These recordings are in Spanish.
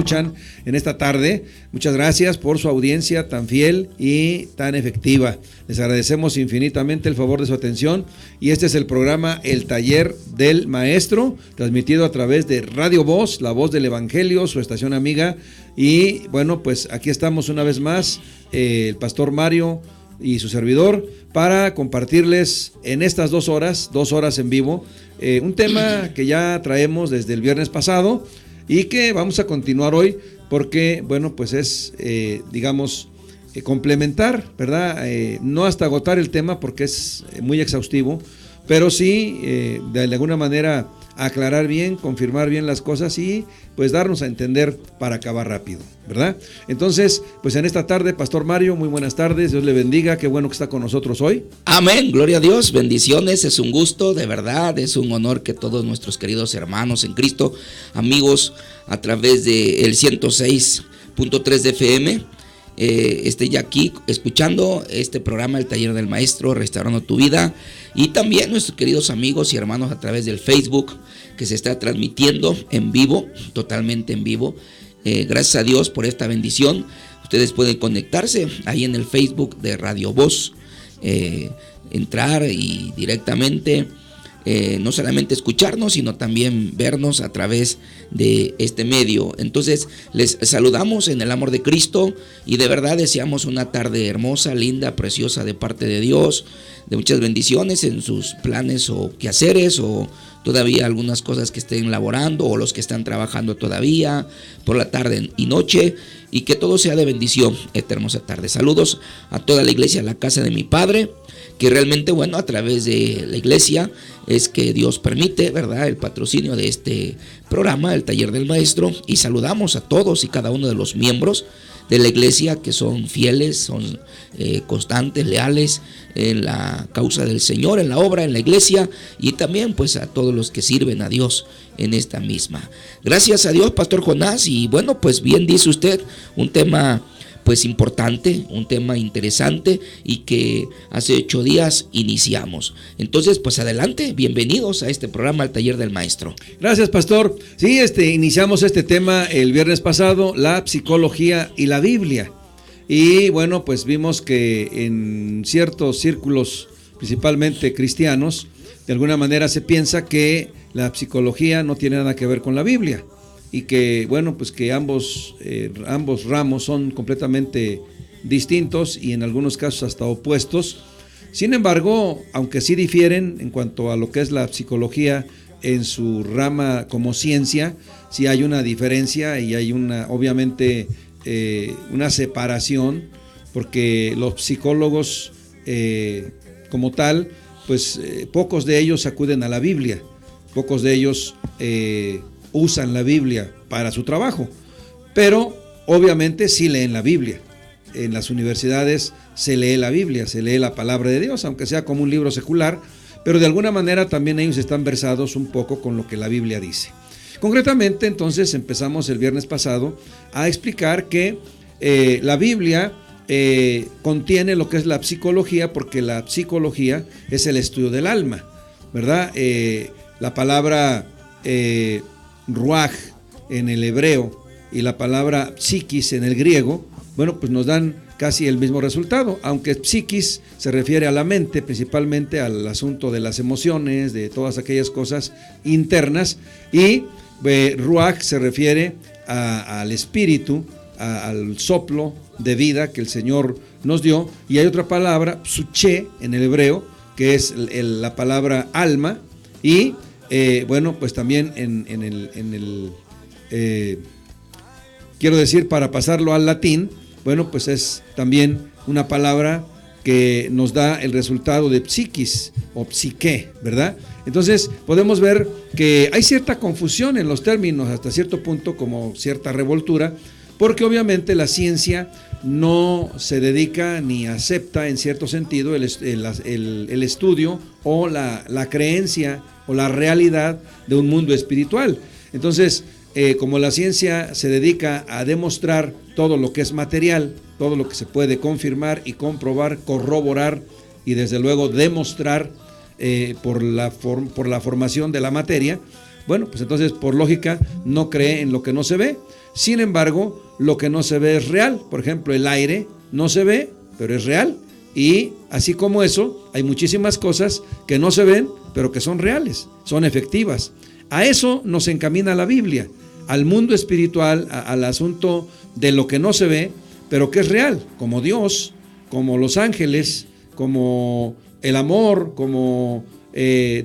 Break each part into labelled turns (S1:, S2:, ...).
S1: escuchan en esta tarde. Muchas gracias por su audiencia tan fiel y tan efectiva. Les agradecemos infinitamente el favor de su atención y este es el programa El Taller del Maestro, transmitido a través de Radio Voz, la voz del Evangelio, su estación amiga. Y bueno, pues aquí estamos una vez más, el pastor Mario y su servidor, para compartirles en estas 2 horas en vivo, un tema que ya traemos desde el viernes pasado y que vamos a continuar hoy porque, bueno, pues es, complementar, ¿verdad? No hasta agotar el tema porque es muy exhaustivo, pero sí, de alguna manera, aclarar bien, confirmar bien las cosas y pues darnos a entender para acabar rápido, ¿verdad? Entonces, pues en esta tarde, Pastor Mario, muy buenas tardes, Dios le bendiga, qué bueno que está con nosotros hoy.
S2: Amén, gloria a Dios, bendiciones, es un gusto, de verdad, es un honor que todos nuestros queridos hermanos en Cristo, amigos, a través del 106.3 de FM, esté ya aquí escuchando este programa, El Taller del Maestro, Restaurando tu Vida, y también nuestros queridos amigos y hermanos a través del Facebook, que se está transmitiendo en vivo, totalmente en vivo. Gracias a Dios por esta bendición. Ustedes pueden conectarse ahí en el Facebook de Radio Voz, entrar y directamente no solamente escucharnos, sino también vernos a través de este medio. Entonces les saludamos en el amor de Cristo y de verdad deseamos una tarde hermosa, linda, preciosa de parte de Dios, de muchas bendiciones en sus planes o quehaceres, o todavía algunas cosas que estén laborando, o los que están trabajando todavía por la tarde y noche, y que todo sea de bendición esta hermosa tarde. Saludos a toda la iglesia, a la casa de mi Padre, que realmente, bueno, a través de la iglesia es que Dios permite, ¿verdad?, el patrocinio de este programa, el Taller del Maestro, y saludamos a todos y cada uno de los miembros de la iglesia que son fieles, son constantes, leales en la causa del Señor, en la obra, en la iglesia, y también pues a todos los que sirven a Dios en esta misma. Gracias a Dios, Pastor Jonás, y bueno, pues bien dice usted, un tema pues importante, un tema interesante y que hace 8 días iniciamos. Entonces, pues adelante, bienvenidos a este programa El Taller del Maestro.
S1: Gracias, Pastor. Sí, iniciamos este tema el viernes pasado, la psicología y la Biblia. Y bueno, pues vimos que en ciertos círculos, principalmente cristianos, de alguna manera se piensa que la psicología no tiene nada que ver con la Biblia. Y que, bueno, pues que ambos ramos son completamente distintos y en algunos casos hasta opuestos. Sin embargo, aunque sí difieren en cuanto a lo que es la psicología en su rama como ciencia, sí hay una diferencia y hay obviamente una separación, porque los psicólogos como tal, pues pocos de ellos acuden a la Biblia, pocos de ellos usan la Biblia para su trabajo, pero obviamente sí leen la Biblia. En las universidades se lee la Biblia, se lee la palabra de Dios, aunque sea como un libro secular, pero de alguna manera también ellos están versados un poco con lo que la Biblia dice. Concretamente, entonces, empezamos el viernes pasado a explicar que la Biblia contiene lo que es la psicología, porque la psicología es el estudio del alma, ¿verdad? La palabra ruaj en el hebreo y la palabra psiquis en el griego, bueno, pues nos dan casi el mismo resultado, aunque psiquis se refiere a la mente, principalmente al asunto de las emociones, de todas aquellas cosas internas, y ruaj se refiere al espíritu, al soplo de vida que el Señor nos dio, y hay otra palabra, psuché en el hebreo, que es la palabra alma, y bueno, pues también quiero decir, para pasarlo al latín, bueno, pues es también una palabra que nos da el resultado de psiquis o psique, ¿verdad? Entonces podemos ver que hay cierta confusión en los términos, hasta cierto punto como cierta revoltura, porque obviamente la ciencia no se dedica ni acepta en cierto sentido el estudio o la creencia o la realidad de un mundo espiritual. Entonces, como la ciencia se dedica a demostrar todo lo que es material, todo lo que se puede confirmar y comprobar, corroborar y desde luego demostrar por la formación de la materia, bueno, pues entonces por lógica no cree en lo que no se ve. Sin embargo, lo que no se ve es real. Por ejemplo, el aire no se ve, pero es real. Y así como eso, hay muchísimas cosas que no se ven, pero que son reales, son efectivas. A eso nos encamina la Biblia, al mundo espiritual, al asunto de lo que no se ve, pero que es real, como Dios, como los ángeles, como el amor, como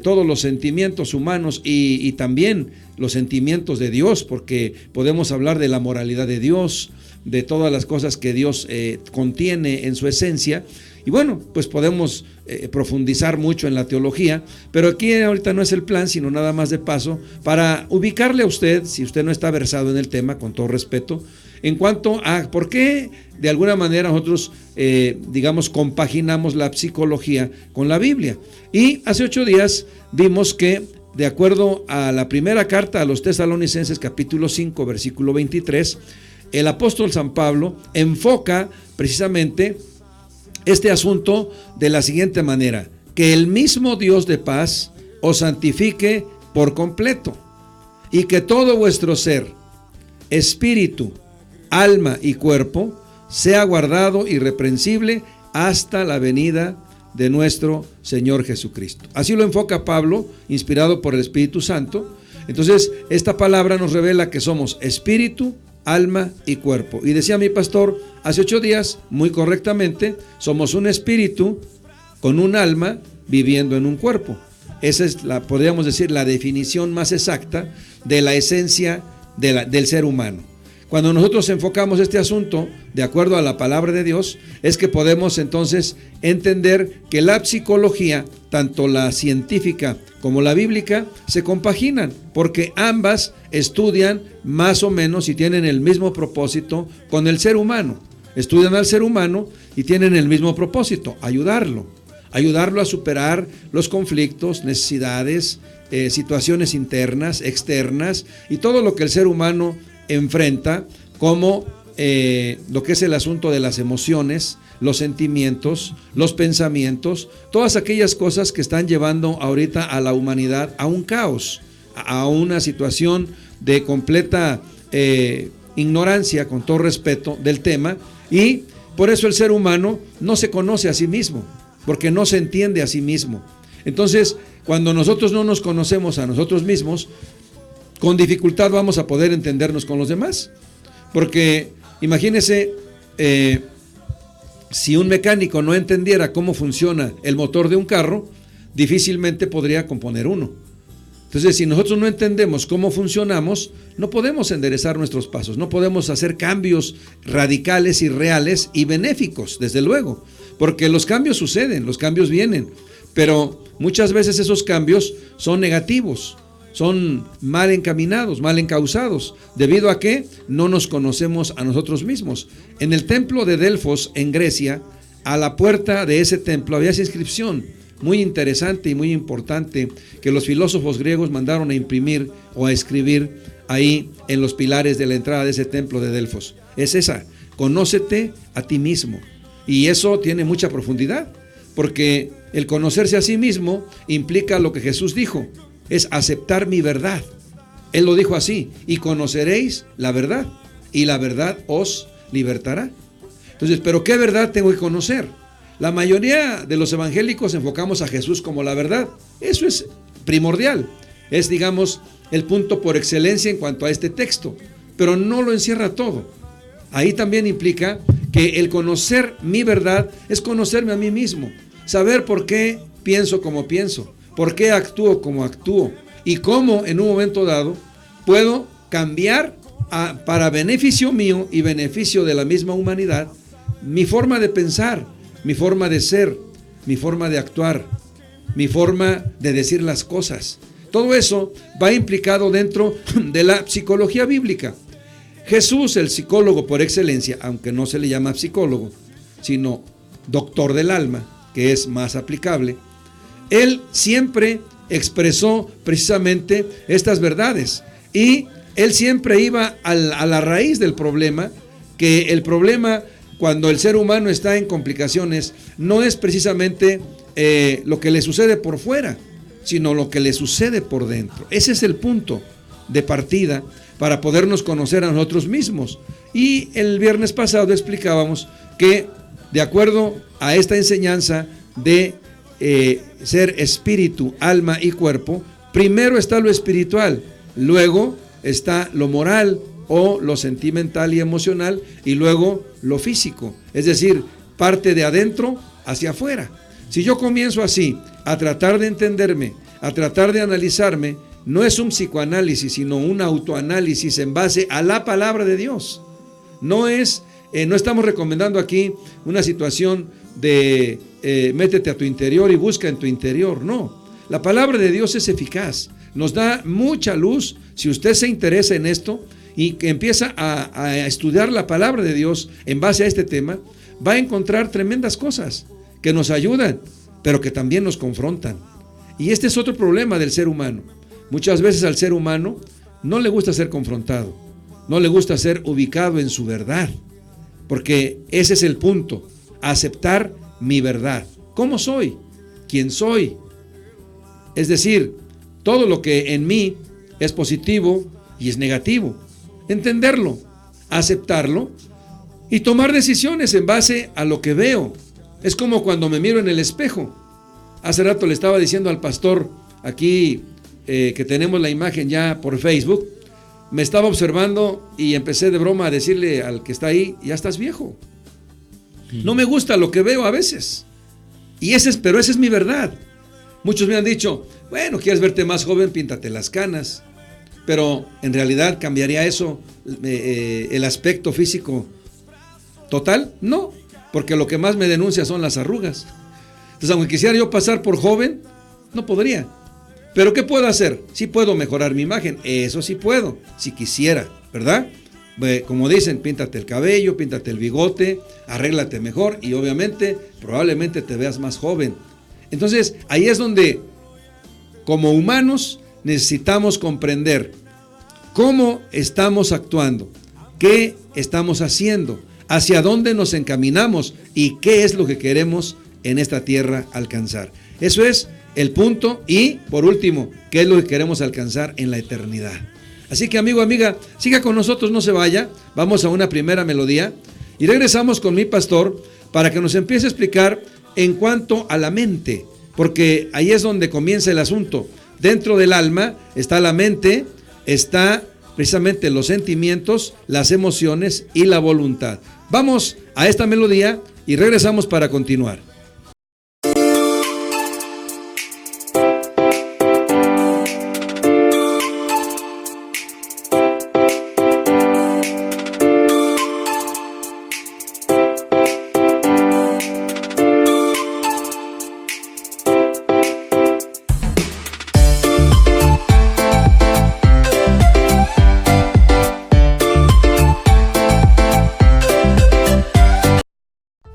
S1: todos los sentimientos humanos y también los sentimientos de Dios, porque podemos hablar de la moralidad de Dios, de todas las cosas que Dios contiene en su esencia. Y bueno, pues podemos profundizar mucho en la teología, pero aquí ahorita no es el plan, sino nada más de paso, para ubicarle a usted, si usted no está versado en el tema, con todo respeto, en cuanto a por qué de alguna manera nosotros, digamos, compaginamos la psicología con la Biblia. Y hace 8 días vimos que, de acuerdo a la primera carta a los Tesalonicenses, capítulo 5, versículo 23, el apóstol San Pablo enfoca precisamente este asunto de la siguiente manera: que el mismo Dios de paz os santifique por completo, y que todo vuestro ser, espíritu, alma y cuerpo sea guardado irreprensible hasta la venida de nuestro Señor Jesucristo. Así lo enfoca Pablo, inspirado por el Espíritu Santo. Entonces, esta palabra nos revela que somos espíritu, alma y cuerpo. Y decía mi pastor hace 8 días, muy correctamente, somos un espíritu con un alma viviendo en un cuerpo. Esa es, podríamos decir, la definición más exacta de la esencia del ser humano. Cuando nosotros enfocamos este asunto de acuerdo a la palabra de Dios, es que podemos entonces entender que la psicología, tanto la científica como la bíblica, se compaginan, porque ambas estudian más o menos y tienen el mismo propósito con el ser humano. Estudian al ser humano y tienen el mismo propósito: ayudarlo a superar los conflictos, necesidades, situaciones internas, externas y todo lo que el ser humano enfrenta, como lo que es el asunto de las emociones, los sentimientos, los pensamientos, todas aquellas cosas que están llevando ahorita a la humanidad a un caos, a una situación de completa ignorancia, con todo respeto, del tema. Y por eso el ser humano no se conoce a sí mismo, porque no se entiende a sí mismo. Entonces, cuando nosotros no nos conocemos a nosotros mismos, con dificultad vamos a poder entendernos con los demás. Porque imagínese, si un mecánico no entendiera cómo funciona el motor de un carro, difícilmente podría componer uno. Entonces, si nosotros no entendemos cómo funcionamos, no podemos enderezar nuestros pasos, no podemos hacer cambios radicales y reales y benéficos, desde luego, porque los cambios suceden, los cambios vienen, pero muchas veces esos cambios son negativos, son mal encaminados, mal encausados, debido a que no nos conocemos a nosotros mismos. En el templo de Delfos, en Grecia, a la puerta de ese templo había esa inscripción muy interesante y muy importante que los filósofos griegos mandaron a imprimir o a escribir ahí en los pilares de la entrada de ese templo de Delfos. Es esa: conócete a ti mismo. Y eso tiene mucha profundidad, porque el conocerse a sí mismo implica lo que Jesús dijo: es aceptar mi verdad. Él lo dijo así: y conoceréis la verdad, y la verdad os libertará. Entonces, ¿pero qué verdad tengo que conocer? La mayoría de los evangélicos enfocamos a Jesús como la verdad. Eso es primordial, es, digamos, el punto por excelencia en cuanto a este texto, pero no lo encierra todo. Ahí también implica que el conocer mi verdad es conocerme a mí mismo, saber por qué pienso como pienso, por qué actúo como actúo y cómo en un momento dado puedo cambiar para beneficio mío y beneficio de la misma humanidad mi forma de pensar, mi forma de ser, mi forma de actuar, mi forma de decir las cosas. Todo eso va implicado dentro de la psicología bíblica. Jesús, el psicólogo por excelencia, aunque no se le llama psicólogo, sino doctor del alma, que es más aplicable, él siempre expresó precisamente estas verdades y él siempre iba a la raíz del problema, que el problema, cuando el ser humano está en complicaciones, no es precisamente lo que le sucede por fuera, sino lo que le sucede por dentro. Ese es el punto de partida para podernos conocer a nosotros mismos. Y el viernes pasado explicábamos que, de acuerdo a esta enseñanza de ser espíritu, alma y cuerpo, primero está lo espiritual, luego está lo moral o lo sentimental y emocional, y luego lo físico, es decir, parte de adentro hacia afuera. Si yo comienzo así, a tratar de entenderme, a tratar de analizarme, no es un psicoanálisis, sino un autoanálisis en base a la palabra de Dios. No estamos recomendando aquí una situación de métete a tu interior y busca en tu interior, no. La palabra de Dios es eficaz, nos da mucha luz. Si usted se interesa en esto y que empieza a estudiar la palabra de Dios en base a este tema, va a encontrar tremendas cosas que nos ayudan, pero que también nos confrontan. Y este es otro problema del ser humano. Muchas veces al ser humano no le gusta ser confrontado, no le gusta ser ubicado en su verdad, porque ese es el punto, aceptar mi verdad. ¿Cómo soy? ¿Quién soy? Es decir, todo lo que en mí es positivo y es negativo. Entenderlo, aceptarlo y tomar decisiones en base a lo que veo. Es como cuando me miro en el espejo. Hace rato le estaba diciendo al pastor aquí que tenemos la imagen ya por Facebook, me estaba observando y empecé de broma a decirle al que está ahí, ya estás viejo. No me gusta lo que veo a veces. Pero esa es mi verdad. Muchos me han dicho, bueno, quieres verte más joven, píntate las canas. Pero en realidad cambiaría eso el aspecto físico total. No, porque lo que más me denuncia son las arrugas. Entonces, aunque quisiera yo pasar por joven, no podría. Pero ¿qué puedo hacer? Sí puedo mejorar mi imagen, eso sí puedo, si quisiera, ¿verdad? Como dicen, píntate el cabello, píntate el bigote, arréglate mejor y obviamente, probablemente te veas más joven. Entonces, ahí es donde, como humanos, necesitamos comprender cómo estamos actuando, qué estamos haciendo, hacia dónde nos encaminamos y qué es lo que queremos en esta tierra alcanzar. Eso es el punto. Y por último, ¿qué es lo que queremos alcanzar en la eternidad? Así que, amigo, amiga, siga con nosotros, no se vaya. Vamos a una primera melodía y regresamos con mi pastor para que nos empiece a explicar en cuanto a la mente, porque ahí es donde comienza el asunto. Dentro del alma está la mente, está precisamente los sentimientos, las emociones y la voluntad. Vamos a esta melodía y regresamos para continuar.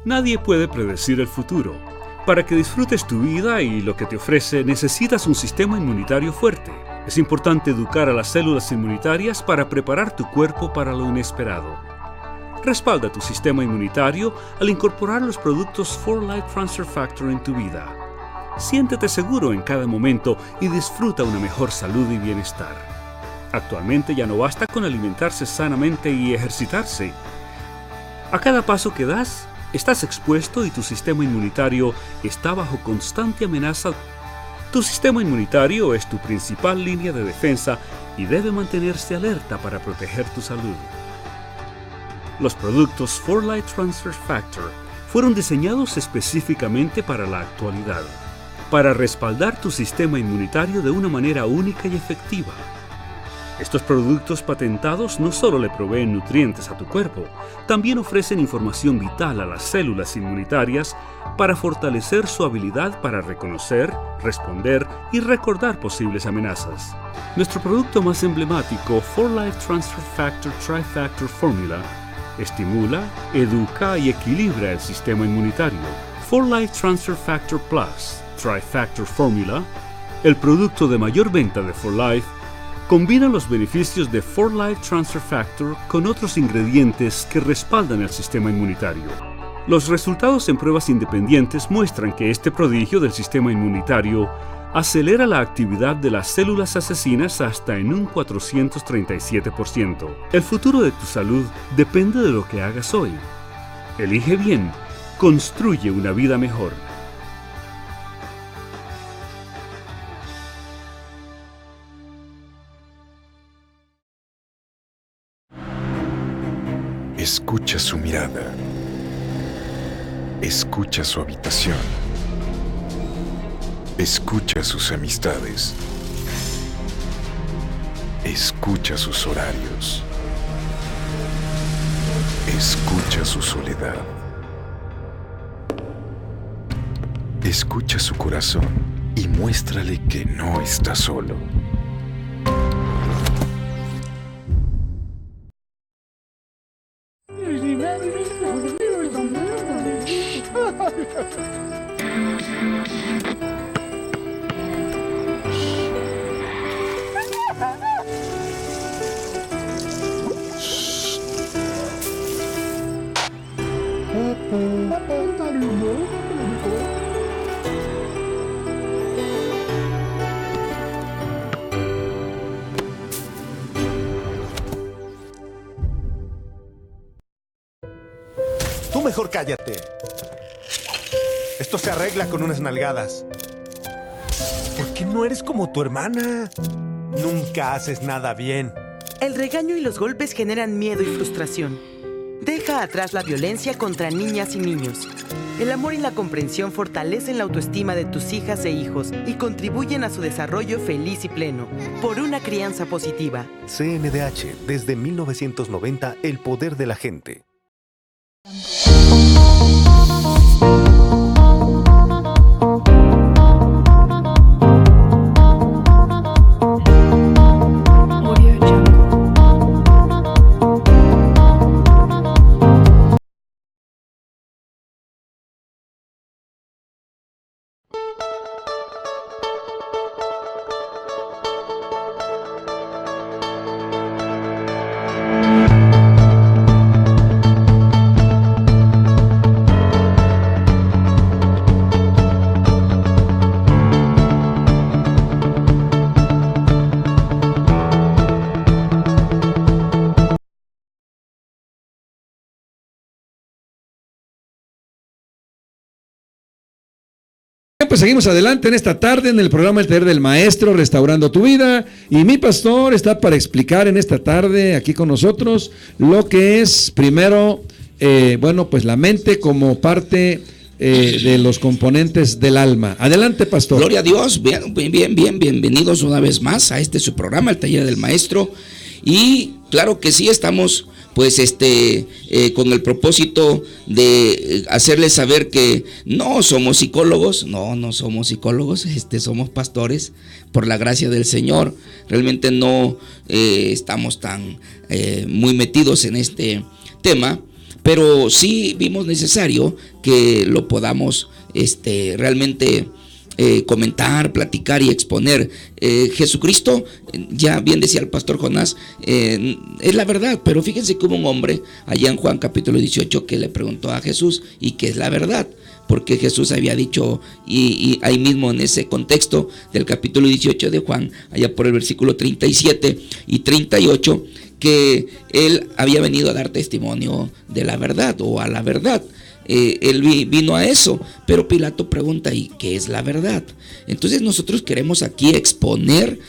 S3: Nadie puede predecir el futuro. Para que disfrutes tu vida y lo que te ofrece, necesitas un sistema inmunitario fuerte. Es importante educar a las células inmunitarias para preparar tu cuerpo para lo inesperado. Respalda tu sistema inmunitario al incorporar los productos 4Life Transfer Factor en tu vida. Siéntete seguro en cada momento y disfruta una mejor salud y bienestar. Actualmente ya no basta con alimentarse sanamente y ejercitarse. A cada paso que das, estás expuesto y tu sistema inmunitario está bajo constante amenaza. Tu sistema inmunitario es tu principal línea de defensa y debe mantenerse alerta para proteger tu salud. Los productos 4Life Transfer Factor fueron diseñados específicamente para la actualidad, para respaldar tu sistema inmunitario de una manera única y efectiva. Estos productos patentados no solo le proveen nutrientes a tu cuerpo, también ofrecen información vital a las células inmunitarias para fortalecer su habilidad para reconocer, responder y recordar posibles amenazas. Nuestro producto más emblemático, 4Life Transfer Factor Tri-Factor Formula, estimula, educa y equilibra el sistema inmunitario. 4Life Transfer Factor Plus Tri-Factor Formula, el producto de mayor venta de 4Life, combina los beneficios de 4Life Transfer Factor con otros ingredientes que respaldan el sistema inmunitario. Los resultados en pruebas independientes muestran que este prodigio del sistema inmunitario acelera la actividad de las células asesinas hasta en un 437%. El futuro de tu salud depende de lo que hagas hoy. Elige bien, construye una vida mejor.
S4: Escucha su mirada. Escucha su habitación. Escucha sus amistades. Escucha sus horarios. Escucha su soledad. Escucha su corazón y muéstrale que no está solo.
S5: Tú mejor cállate. Esto se arregla con unas nalgadas. ¿Por qué no eres como tu hermana? Nunca haces nada bien.
S6: El regaño y los golpes generan miedo y frustración. Deja atrás la violencia contra niñas y niños. El amor y la comprensión fortalecen la autoestima de tus hijas e hijos y contribuyen a su desarrollo feliz y pleno. Por una crianza positiva.
S5: CNDH, desde 1990, el poder de la gente.
S1: Pues seguimos adelante en esta tarde en el programa El Taller del Maestro, Restaurando tu Vida, y mi pastor está para explicar en esta tarde aquí con nosotros lo que es primero, pues la mente como parte de los componentes del alma. Adelante, pastor.
S2: Gloria a Dios, bienvenidos una vez más a su programa, El Taller del Maestro, y claro que sí, estamos pues con el propósito de hacerles saber que no somos psicólogos, no somos psicólogos, somos pastores por la gracia del Señor. Realmente no estamos tan muy metidos en este tema, pero sí vimos necesario que lo podamos realmente comentar, platicar y exponer. Jesucristo, ya bien decía el pastor Jonás, es la verdad, pero fíjense que hubo un hombre allá en Juan capítulo 18 que le preguntó a Jesús, ¿y qué es la verdad? Porque Jesús había dicho, y ahí mismo en ese contexto del capítulo 18 de Juan, allá por el versículo 37 y 38, que él había venido a dar testimonio de la verdad o a la verdad. Él vino a eso, pero Pilato pregunta, ¿y qué es la verdad? Entonces nosotros queremos aquí exponer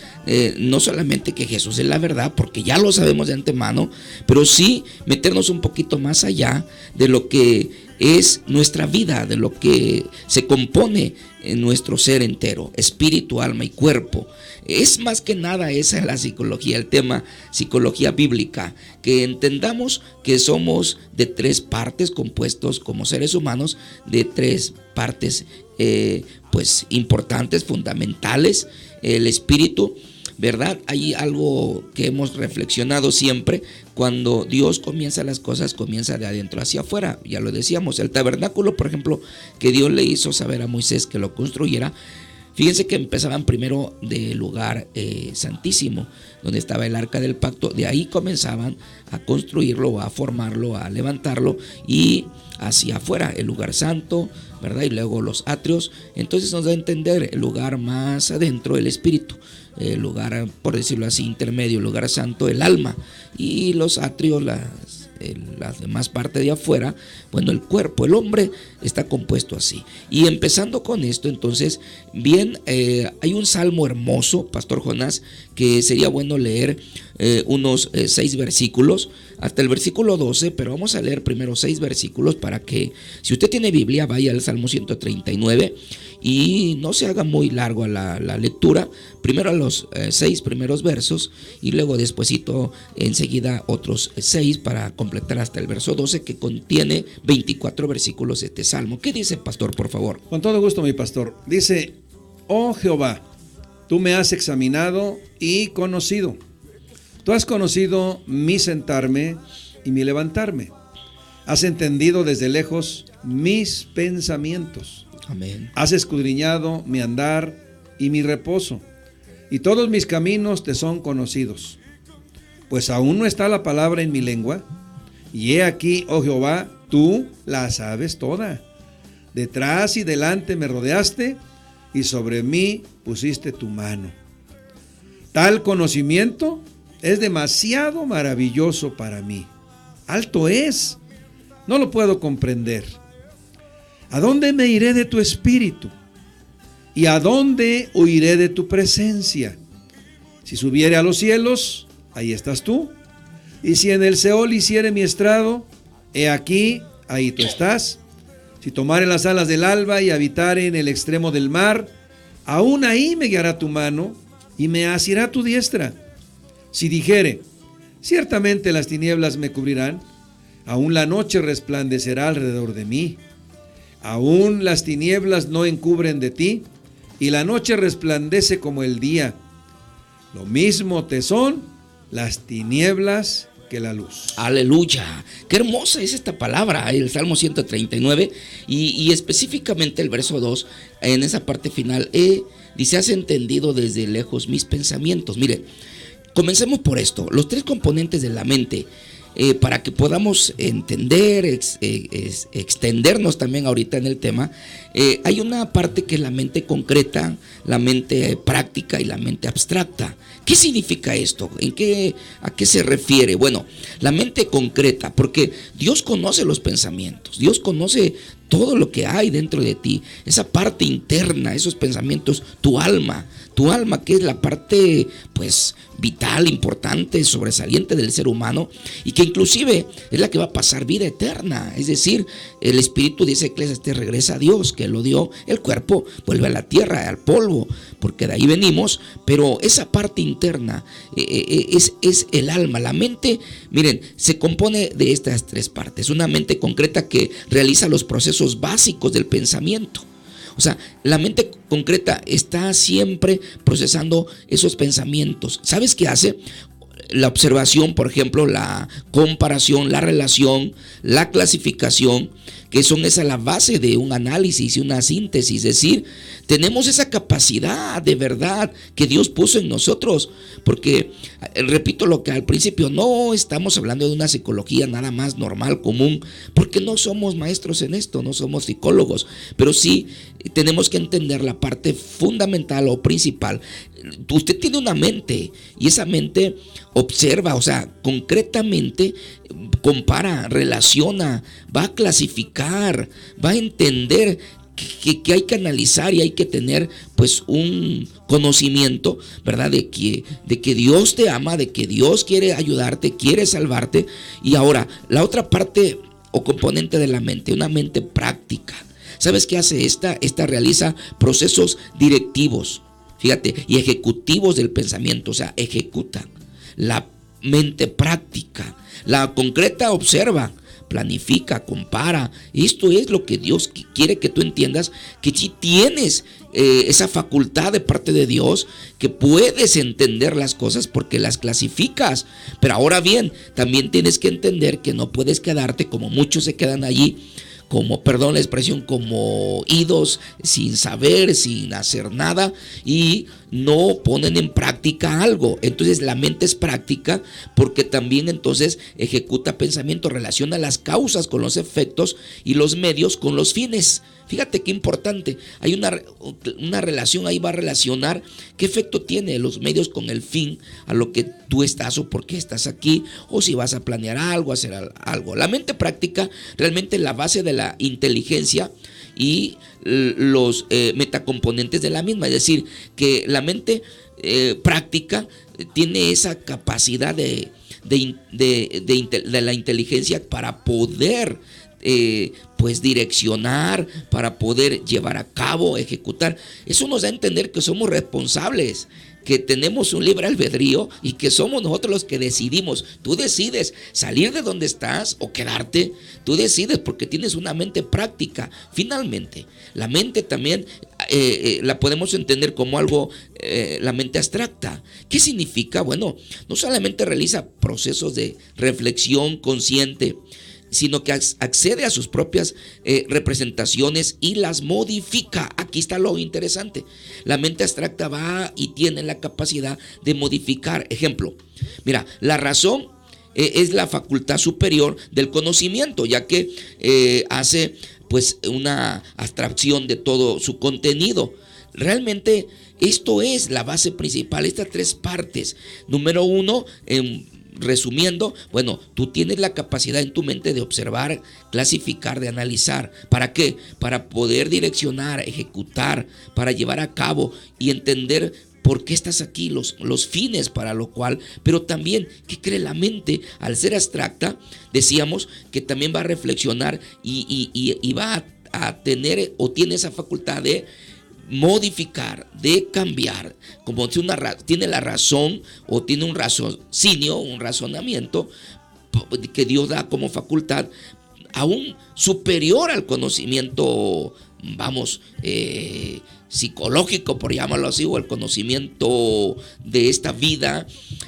S2: no solamente que Jesús es la verdad, porque ya lo sabemos de antemano, pero sí meternos un poquito más allá de lo que es nuestra vida, de lo que se compone en nuestro ser entero, espíritu, alma y cuerpo. Es más que nada esa es la psicología, el tema psicología bíblica, que entendamos que somos de tres partes, compuestos como seres humanos de tres partes pues importantes, fundamentales. El espíritu, ¿verdad? Hay algo que hemos reflexionado siempre: cuando Dios comienza las cosas, comienza de adentro hacia afuera. Ya lo decíamos, el tabernáculo, por ejemplo, que Dios le hizo saber a Moisés que lo construyera. Fíjense que empezaban primero del lugar santísimo, donde estaba el arca del pacto. De ahí comenzaban a construirlo, a formarlo, a levantarlo, y hacia afuera el lugar santo, ¿verdad? Y luego los atrios. Entonces nos da a entender el lugar más adentro, el espíritu, el lugar, por decirlo así, intermedio, el lugar santo, el alma, y los atrios, las demás partes de afuera, bueno, el cuerpo, el hombre está compuesto así. Y empezando con esto, entonces, bien, hay un salmo hermoso, Pastor Jonás, que sería bueno leer unos 6 versículos, hasta el versículo 12, pero vamos a leer primero 6 versículos para que, si usted tiene Biblia, vaya al Salmo 139 y no se haga muy largo la lectura. Primero a los 6 primeros versos y luego despuesito enseguida otros 6 para completar hasta el verso 12, que contiene 24 versículos este salmo. ¿Qué dice, pastor, por favor?
S1: Con todo gusto, mi pastor. Dice: oh Jehová, tú me has examinado y conocido. Tú has conocido mi sentarme y mi levantarme. Has entendido desde lejos mis pensamientos.
S2: Amén.
S1: Has escudriñado mi andar y mi reposo, y todos mis caminos te son conocidos. Pues aún no está la palabra en mi lengua, y he aquí, oh Jehová, tú la sabes toda. Detrás y delante me rodeaste, y sobre mí pusiste tu mano. Tal conocimiento es demasiado maravilloso para mí. Alto es, no lo puedo comprender. ¿A dónde me iré de tu espíritu? ¿Y a dónde huiré de tu presencia? Si subiere a los cielos, ahí estás tú. Y si en el Seol hiciere mi estrado, he aquí, ahí tú estás. Si tomare las alas del alba y habitare en el extremo del mar, aún ahí me guiará tu mano y me asirá tu diestra. Si dijere, ciertamente las tinieblas me cubrirán, aún la noche resplandecerá alrededor de mí. Aún las tinieblas no encubren de ti, y la noche resplandece como el día. Lo mismo te son las tinieblas que la luz.
S2: Aleluya, qué hermosa es esta palabra, el Salmo 139, y específicamente el verso 2, en esa parte final, dice: has entendido desde lejos mis pensamientos. Mire, comencemos por esto, los 3 componentes de la mente, para que podamos entender, extendernos también ahorita en el tema. Hay una parte que es la mente concreta, la mente práctica y la mente abstracta. ¿Qué significa esto? ¿A qué se refiere? Bueno, la mente concreta, porque Dios conoce los pensamientos, Dios conoce todo lo que hay dentro de ti, esa parte interna, esos pensamientos, tu alma que es la parte pues vital, importante, sobresaliente del ser humano, y que inclusive es la que va a pasar vida eterna. Es decir, el espíritu, dice Eclesiastés, regresa a Dios, que lo dio. El cuerpo vuelve a la tierra, al polvo, porque de ahí venimos. Pero esa parte interna es el alma. La mente, miren, se compone de estas 3 partes. Una mente concreta que realiza los procesos básicos del pensamiento. O sea, la mente concreta está siempre procesando esos pensamientos. ¿Sabes qué hace? La observación, por ejemplo, la comparación, la relación, la clasificación, que son esa la base de un análisis y una síntesis. Es decir, tenemos esa capacidad de verdad que Dios puso en nosotros, porque repito lo que al principio, no estamos hablando de una psicología nada más normal, común, porque no somos maestros en esto, no somos psicólogos, pero sí tenemos que entender la parte fundamental o principal. Usted tiene una mente y esa mente observa, o sea, concretamente compara, relaciona, va a clasificar, va a entender que hay que analizar y hay que tener pues un conocimiento, ¿verdad? De que Dios te ama, de que Dios quiere ayudarte, quiere salvarte. Y ahora, la otra parte o componente de la mente, una mente práctica. ¿Sabes qué hace esta? Esta realiza procesos directivos, fíjate, y ejecutivos del pensamiento, o sea, ejecuta. La mente práctica, la concreta observa, planifica, compara. Esto es lo que Dios quiere que tú entiendas, que si tienes esa facultad de parte de Dios, que puedes entender las cosas porque las clasificas. Pero ahora bien, también tienes que entender que no puedes quedarte como muchos se quedan allí como, perdón la expresión, como idos, sin saber, sin hacer nada, y no ponen en práctica algo. Entonces la mente es práctica porque también entonces ejecuta pensamiento, relaciona las causas con los efectos y los medios con los fines. Fíjate qué importante, hay una relación, ahí va a relacionar qué efecto tiene los medios con el fin, a lo que tú estás o por qué estás aquí, o si vas a planear algo, hacer algo. La mente práctica realmente es la base de la inteligencia y los metacomponentes de la misma, es decir, que la mente práctica tiene esa capacidad de la inteligencia para poder pues direccionar, para poder llevar a cabo, ejecutar. Eso nos da a entender que somos responsables, que tenemos un libre albedrío y que somos nosotros los que decidimos. Tú decides salir de donde estás o quedarte. Tú decides porque tienes una mente práctica. Finalmente, la mente también la podemos entender como algo, la mente abstracta. ¿Qué significa? Bueno, no solamente realiza procesos de reflexión consciente, sino que accede a sus propias representaciones y las modifica. Aquí está lo interesante. La mente abstracta va y tiene la capacidad de modificar. Ejemplo, mira, la razón es la facultad superior del conocimiento, ya que hace pues una abstracción de todo su contenido. Realmente esto es la base principal, estas tres partes. Número uno, resumiendo, bueno, tú tienes la capacidad en tu mente de observar, clasificar, de analizar. ¿Para qué? Para poder direccionar, ejecutar, para llevar a cabo y entender por qué estás aquí, los fines para lo cual. Pero también, ¿qué cree la mente? Al ser abstracta, decíamos que también va a reflexionar y va a tener o tiene esa facultad de modificar, de cambiar, como tiene la razón o tiene un raciocinio, un razonamiento que Dios da como facultad aún superior al conocimiento, vamos, psicológico, por llamarlo así, o el conocimiento de esta vida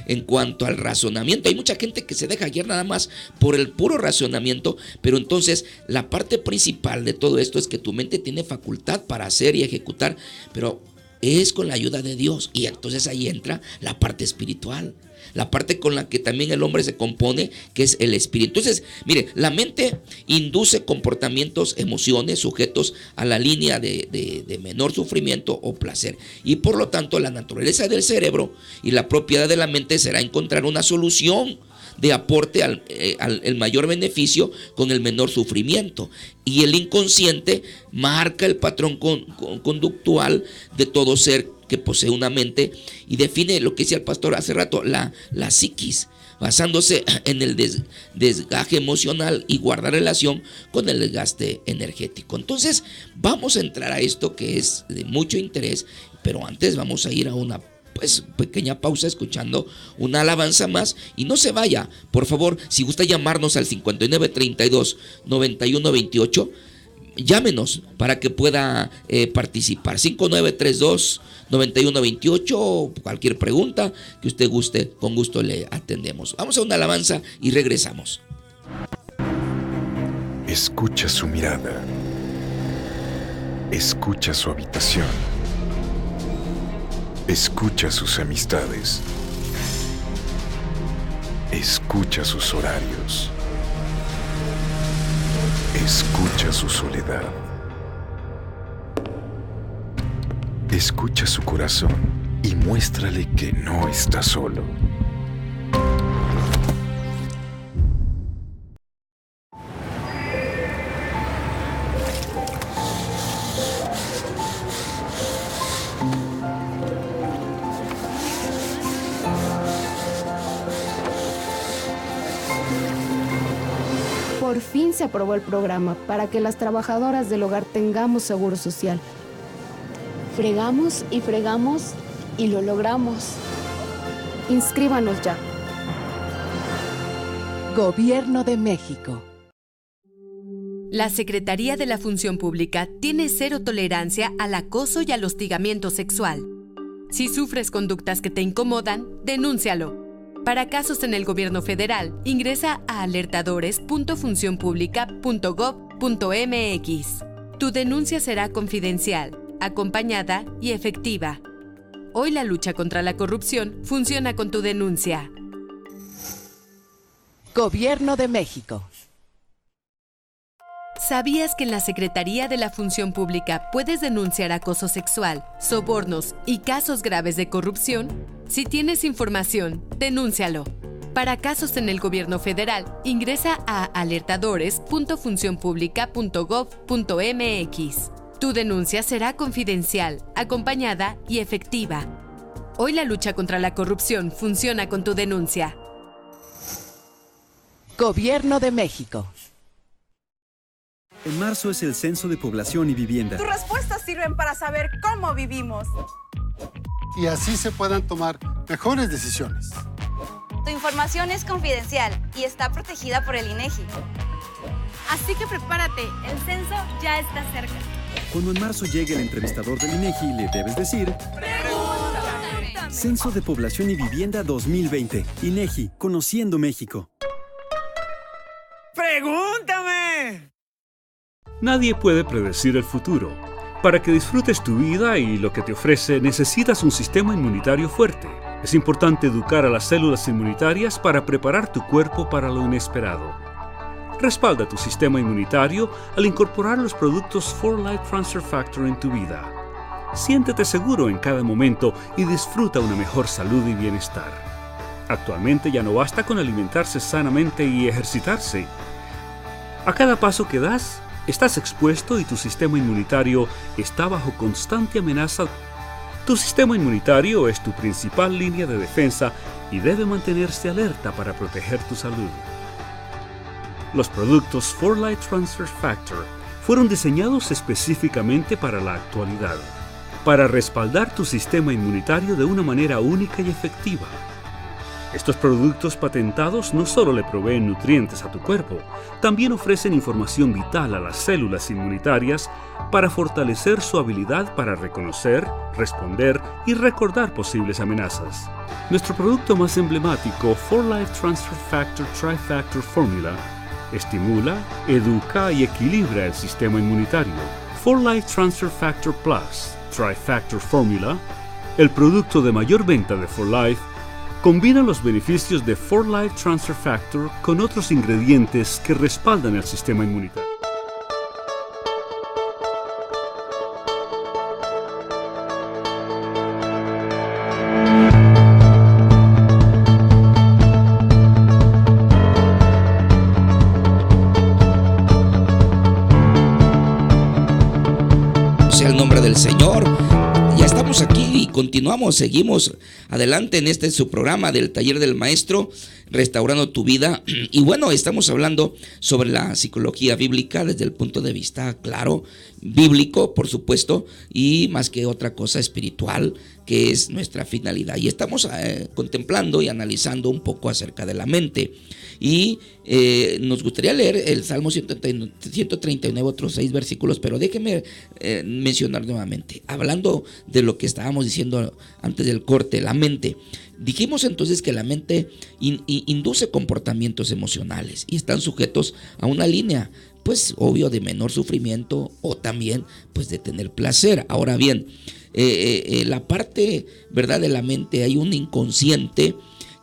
S2: en cuanto al razonamiento. Hay mucha gente que se deja guiar nada más por el puro razonamiento, pero entonces la parte principal de todo esto es que tu mente tiene facultad para hacer y ejecutar, pero es con la ayuda de Dios, y entonces ahí entra la parte espiritual, la parte con la que también el hombre se compone, que es el espíritu. Entonces, mire, la mente induce comportamientos, emociones sujetos a la línea de menor sufrimiento o placer, y por lo tanto la naturaleza del cerebro y la propiedad de la mente será encontrar una solución de aporte al mayor beneficio con el menor sufrimiento. Y el inconsciente marca el patrón conductual de todo ser que posee una mente y define lo que decía el pastor hace rato, la psiquis, basándose en el desgaje emocional y guardar relación con el desgaste energético. Entonces vamos a entrar a esto que es de mucho interés, pero antes vamos a ir a una pequeña pausa escuchando una alabanza más, y no se vaya, por favor. Si gusta llamarnos al 5932-9128, llámenos para que pueda participar. 5932-9128, cualquier pregunta que usted guste, con gusto le atendemos. Vamos a una alabanza y regresamos.
S4: Escucha su mirada. Escucha su habitación. Escucha sus amistades. Escucha sus horarios. Escucha su soledad. Escucha su corazón y muéstrale que no está solo.
S7: Por fin se aprobó el programa para que las trabajadoras del hogar tengamos seguro social.
S8: Fregamos y fregamos y lo logramos.
S7: Inscríbanos ya.
S9: Gobierno de México.
S10: La Secretaría de la Función Pública tiene cero tolerancia al acoso y al hostigamiento sexual. Si sufres conductas que te incomodan, denúncialo. Para casos en el gobierno federal, ingresa a alertadores.funcionpublica.gov.mx. Tu denuncia será confidencial, acompañada y efectiva. Hoy la lucha contra la corrupción funciona con tu denuncia.
S9: Gobierno de México.
S10: ¿Sabías que en la Secretaría de la Función Pública puedes denunciar acoso sexual, sobornos y casos graves de corrupción? Si tienes información, denúncialo. Para casos en el gobierno federal, ingresa a alertadores.funcionpublica.gov.mx. Tu denuncia será confidencial, acompañada y efectiva. Hoy la lucha contra la corrupción funciona con tu denuncia.
S9: Gobierno de México.
S11: En marzo es el Censo de Población y Vivienda.
S12: Tus respuestas sirven para saber cómo vivimos.
S13: Y así se puedan tomar mejores decisiones.
S14: Tu información es confidencial y está protegida por el INEGI.
S15: Así que prepárate, el censo ya está cerca.
S11: Cuando en marzo llegue el entrevistador del INEGI, le debes decir:
S15: ¡Pregúntame!
S11: Censo de Población y Vivienda 2020. INEGI, conociendo México.
S16: ¡Pregúntame!
S3: Nadie puede predecir el futuro. Para que disfrutes tu vida y lo que te ofrece, necesitas un sistema inmunitario fuerte. Es importante educar a las células inmunitarias para preparar tu cuerpo para lo inesperado. Respalda tu sistema inmunitario al incorporar los productos 4Life Transfer Factor en tu vida. Siéntete seguro en cada momento y disfruta una mejor salud y bienestar. Actualmente ya no basta con alimentarse sanamente y ejercitarse. A cada paso que das, estás expuesto y tu sistema inmunitario está bajo constante amenaza. Tu sistema inmunitario es tu principal línea de defensa y debe mantenerse alerta para proteger tu salud. Los productos 4Life Transfer Factor fueron diseñados específicamente para la actualidad, para respaldar tu sistema inmunitario de una manera única y efectiva. Estos productos patentados no solo le proveen nutrientes a tu cuerpo, también ofrecen información vital a las células inmunitarias para fortalecer su habilidad para reconocer, responder y recordar posibles amenazas. Nuestro producto más emblemático, 4Life Transfer Factor Trifactor Formula, estimula, educa y equilibra el sistema inmunitario. 4Life Transfer Factor Plus Trifactor Formula, el producto de mayor venta de 4Life, combina los beneficios de 4Life Transfer Factor con otros ingredientes que respaldan el sistema inmunitario.
S2: Sea el nombre del Señor. Ya estamos aquí y continuamos, seguimos adelante en este su programa del Taller del Maestro, Restaurando tu Vida. Y bueno, estamos hablando sobre la psicología bíblica desde el punto de vista, claro, bíblico, por supuesto, y más que otra cosa espiritual, que es nuestra finalidad. Y estamos contemplando y analizando un poco acerca de la mente. Y nos gustaría leer el Salmo 139, otros 6 versículos, pero déjenme mencionar nuevamente, hablando de lo que estábamos diciendo antes del corte, la mente. Dijimos entonces que la mente induce comportamientos emocionales y están sujetos a una línea, pues obvio, de menor sufrimiento o también pues de tener placer. Ahora bien, la parte, ¿verdad?, de la mente, hay un inconsciente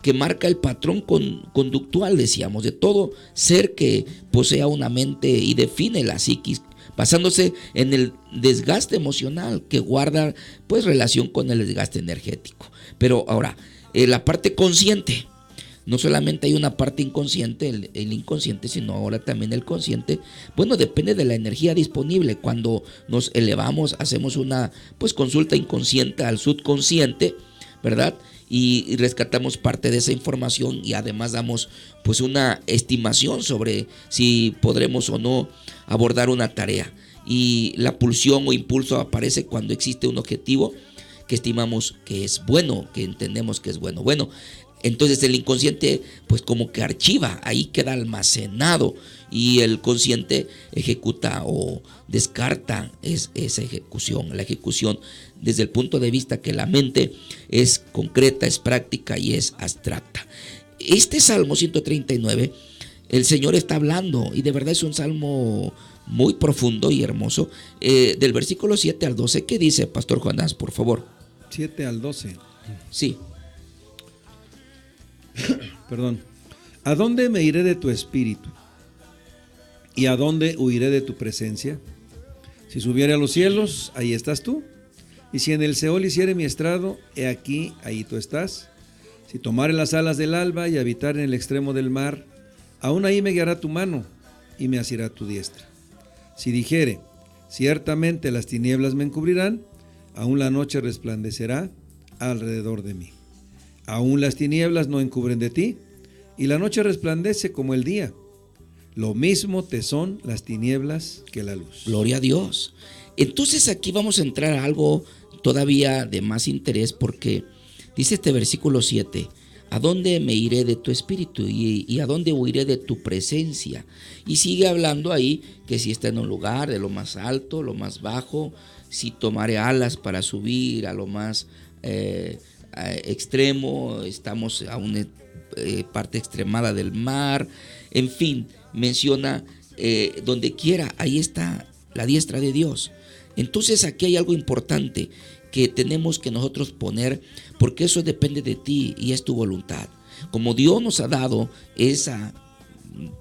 S2: que marca el patrón conductual, decíamos, de todo ser que posea una mente y define la psiquis, basándose en el desgaste emocional que guarda pues relación con el desgaste energético. Pero ahora, la parte consciente, no solamente hay una parte inconsciente, el inconsciente, sino ahora también el consciente. Bueno, depende de la energía disponible. Cuando nos elevamos, hacemos una pues consulta inconsciente al subconsciente, ¿verdad? Y rescatamos parte de esa información y además damos pues una estimación sobre si podremos o no abordar una tarea. Y la pulsión o impulso aparece cuando existe un objetivo que estimamos que es bueno, que entendemos que es bueno. Bueno, entonces el inconsciente pues como que archiva, ahí queda almacenado y el consciente ejecuta o descarta esa ejecución. La ejecución desde el punto de vista que la mente es concreta, es práctica y es abstracta. Este Salmo 139, el Señor está hablando y de verdad es un salmo muy profundo y hermoso, del versículo 7 al 12. ¿Qué dice, Pastor Jonás, por favor?
S1: 7 al 12.
S2: Sí.
S1: Perdón. ¿A dónde me iré de tu espíritu? ¿Y a dónde huiré de tu presencia? Si subiere a los cielos, ahí estás tú. Y si en el Seol hiciere mi estrado, he aquí, ahí tú estás. Si tomare las alas del alba y habitar en el extremo del mar, aún ahí me guiará tu mano y me asirá tu diestra. Si dijere, ciertamente las tinieblas me encubrirán, aún la noche resplandecerá alrededor de mí. Aún las tinieblas no encubren de ti, y la noche resplandece como el día. Lo mismo te son las tinieblas que la luz.
S2: Gloria a Dios. Entonces aquí vamos a entrar a algo todavía de más interés, porque dice este versículo 7, ¿a dónde me iré de tu espíritu y a dónde huiré de tu presencia? Y sigue hablando ahí que si está en un lugar de lo más alto, lo más bajo, si tomaré alas para subir a lo más extremo, estamos a una parte extremada del mar, en fin, menciona donde quiera, ahí está la diestra de Dios. Entonces aquí hay algo importante que tenemos que nosotros poner, porque eso depende de ti y es tu voluntad. Como Dios nos ha dado esa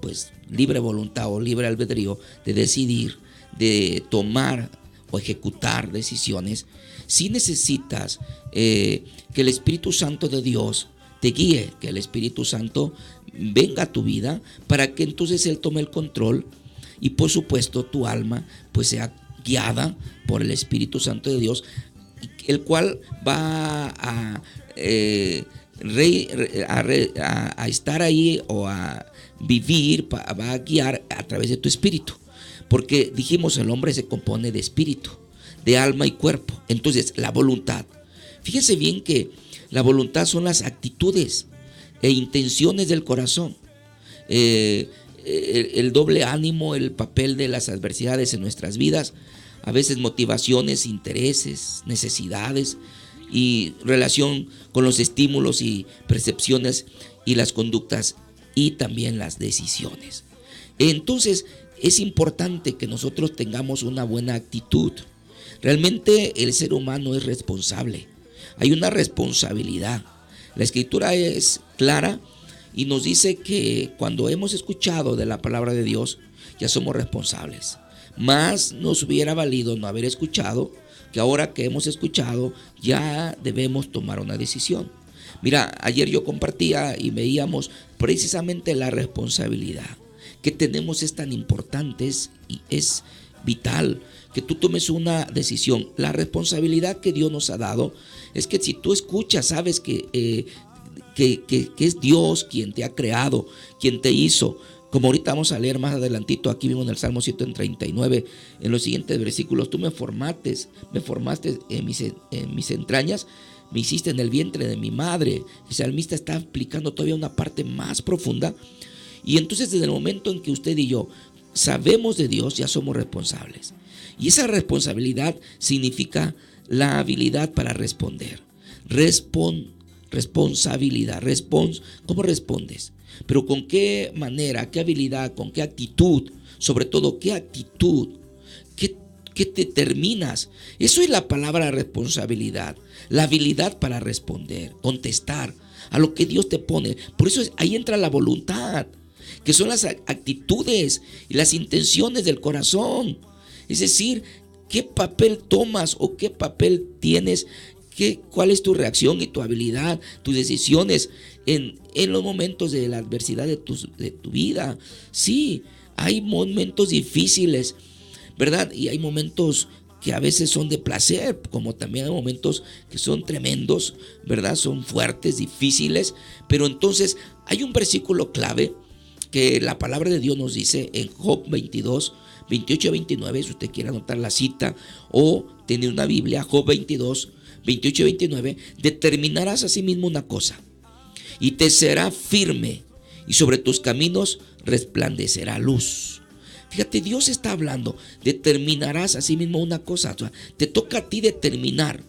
S2: pues libre voluntad o libre albedrío de decidir, de tomar o ejecutar decisiones, si necesitas que el Espíritu Santo de Dios te guíe, que el Espíritu Santo venga a tu vida para que entonces Él tome el control y por supuesto tu alma pues sea guiada por el Espíritu Santo de Dios, el cual va a estar ahí o a vivir, va a guiar a través de tu espíritu, porque dijimos el hombre se compone de espíritu, de alma y cuerpo. Entonces la voluntad, fíjese bien que la voluntad son las actitudes e intenciones del corazón, el doble ánimo, el papel de las adversidades en nuestras vidas, a veces motivaciones, intereses, necesidades y relación con los estímulos y percepciones y las conductas y también las decisiones. Entonces es importante que nosotros tengamos una buena actitud. Realmente el ser humano es responsable, hay una responsabilidad. La Escritura es clara y nos dice que cuando hemos escuchado de la palabra de Dios ya somos responsables. Más nos hubiera valido no haber escuchado, que ahora que hemos escuchado ya debemos tomar una decisión. Mira, ayer yo compartía y veíamos precisamente la responsabilidad que tenemos es tan importante, y es vital que tú tomes una decisión. La responsabilidad que Dios nos ha dado es que si tú escuchas, sabes que es Dios quien te ha creado, quien te hizo. Como ahorita vamos a leer más adelantito, aquí mismo en el Salmo 139, en los siguientes versículos, tú me formaste en mis entrañas, me hiciste en el vientre de mi madre. El salmista está aplicando todavía una parte más profunda. Y entonces desde el momento en que usted y yo sabemos de Dios, ya somos responsables. Y esa responsabilidad significa la habilidad para responder. Responsabilidad. ¿Cómo respondes? Pero con qué manera, qué habilidad, con qué actitud, sobre todo qué actitud, qué determinas. Eso es la palabra responsabilidad, la habilidad para responder, contestar a lo que Dios te pone. Por eso ahí entra la voluntad, que son las actitudes y las intenciones del corazón. Es decir, qué papel tomas o qué papel tienes, cuál es tu reacción y tu habilidad, tus decisiones en los momentos de la adversidad de tu vida. Sí, hay momentos difíciles, ¿verdad? Y hay momentos que a veces son de placer, como también hay momentos que son tremendos, ¿verdad? Son fuertes, difíciles, pero entonces hay un versículo clave que la palabra de Dios nos dice en Job 22, 28 a 29, si usted quiere anotar la cita o tiene una Biblia, Job 22, 28 y 29, determinarás a sí mismo una cosa y te será firme y sobre tus caminos resplandecerá luz. Fíjate, Dios está hablando, determinarás a sí mismo una cosa, o sea, te toca a ti determinar,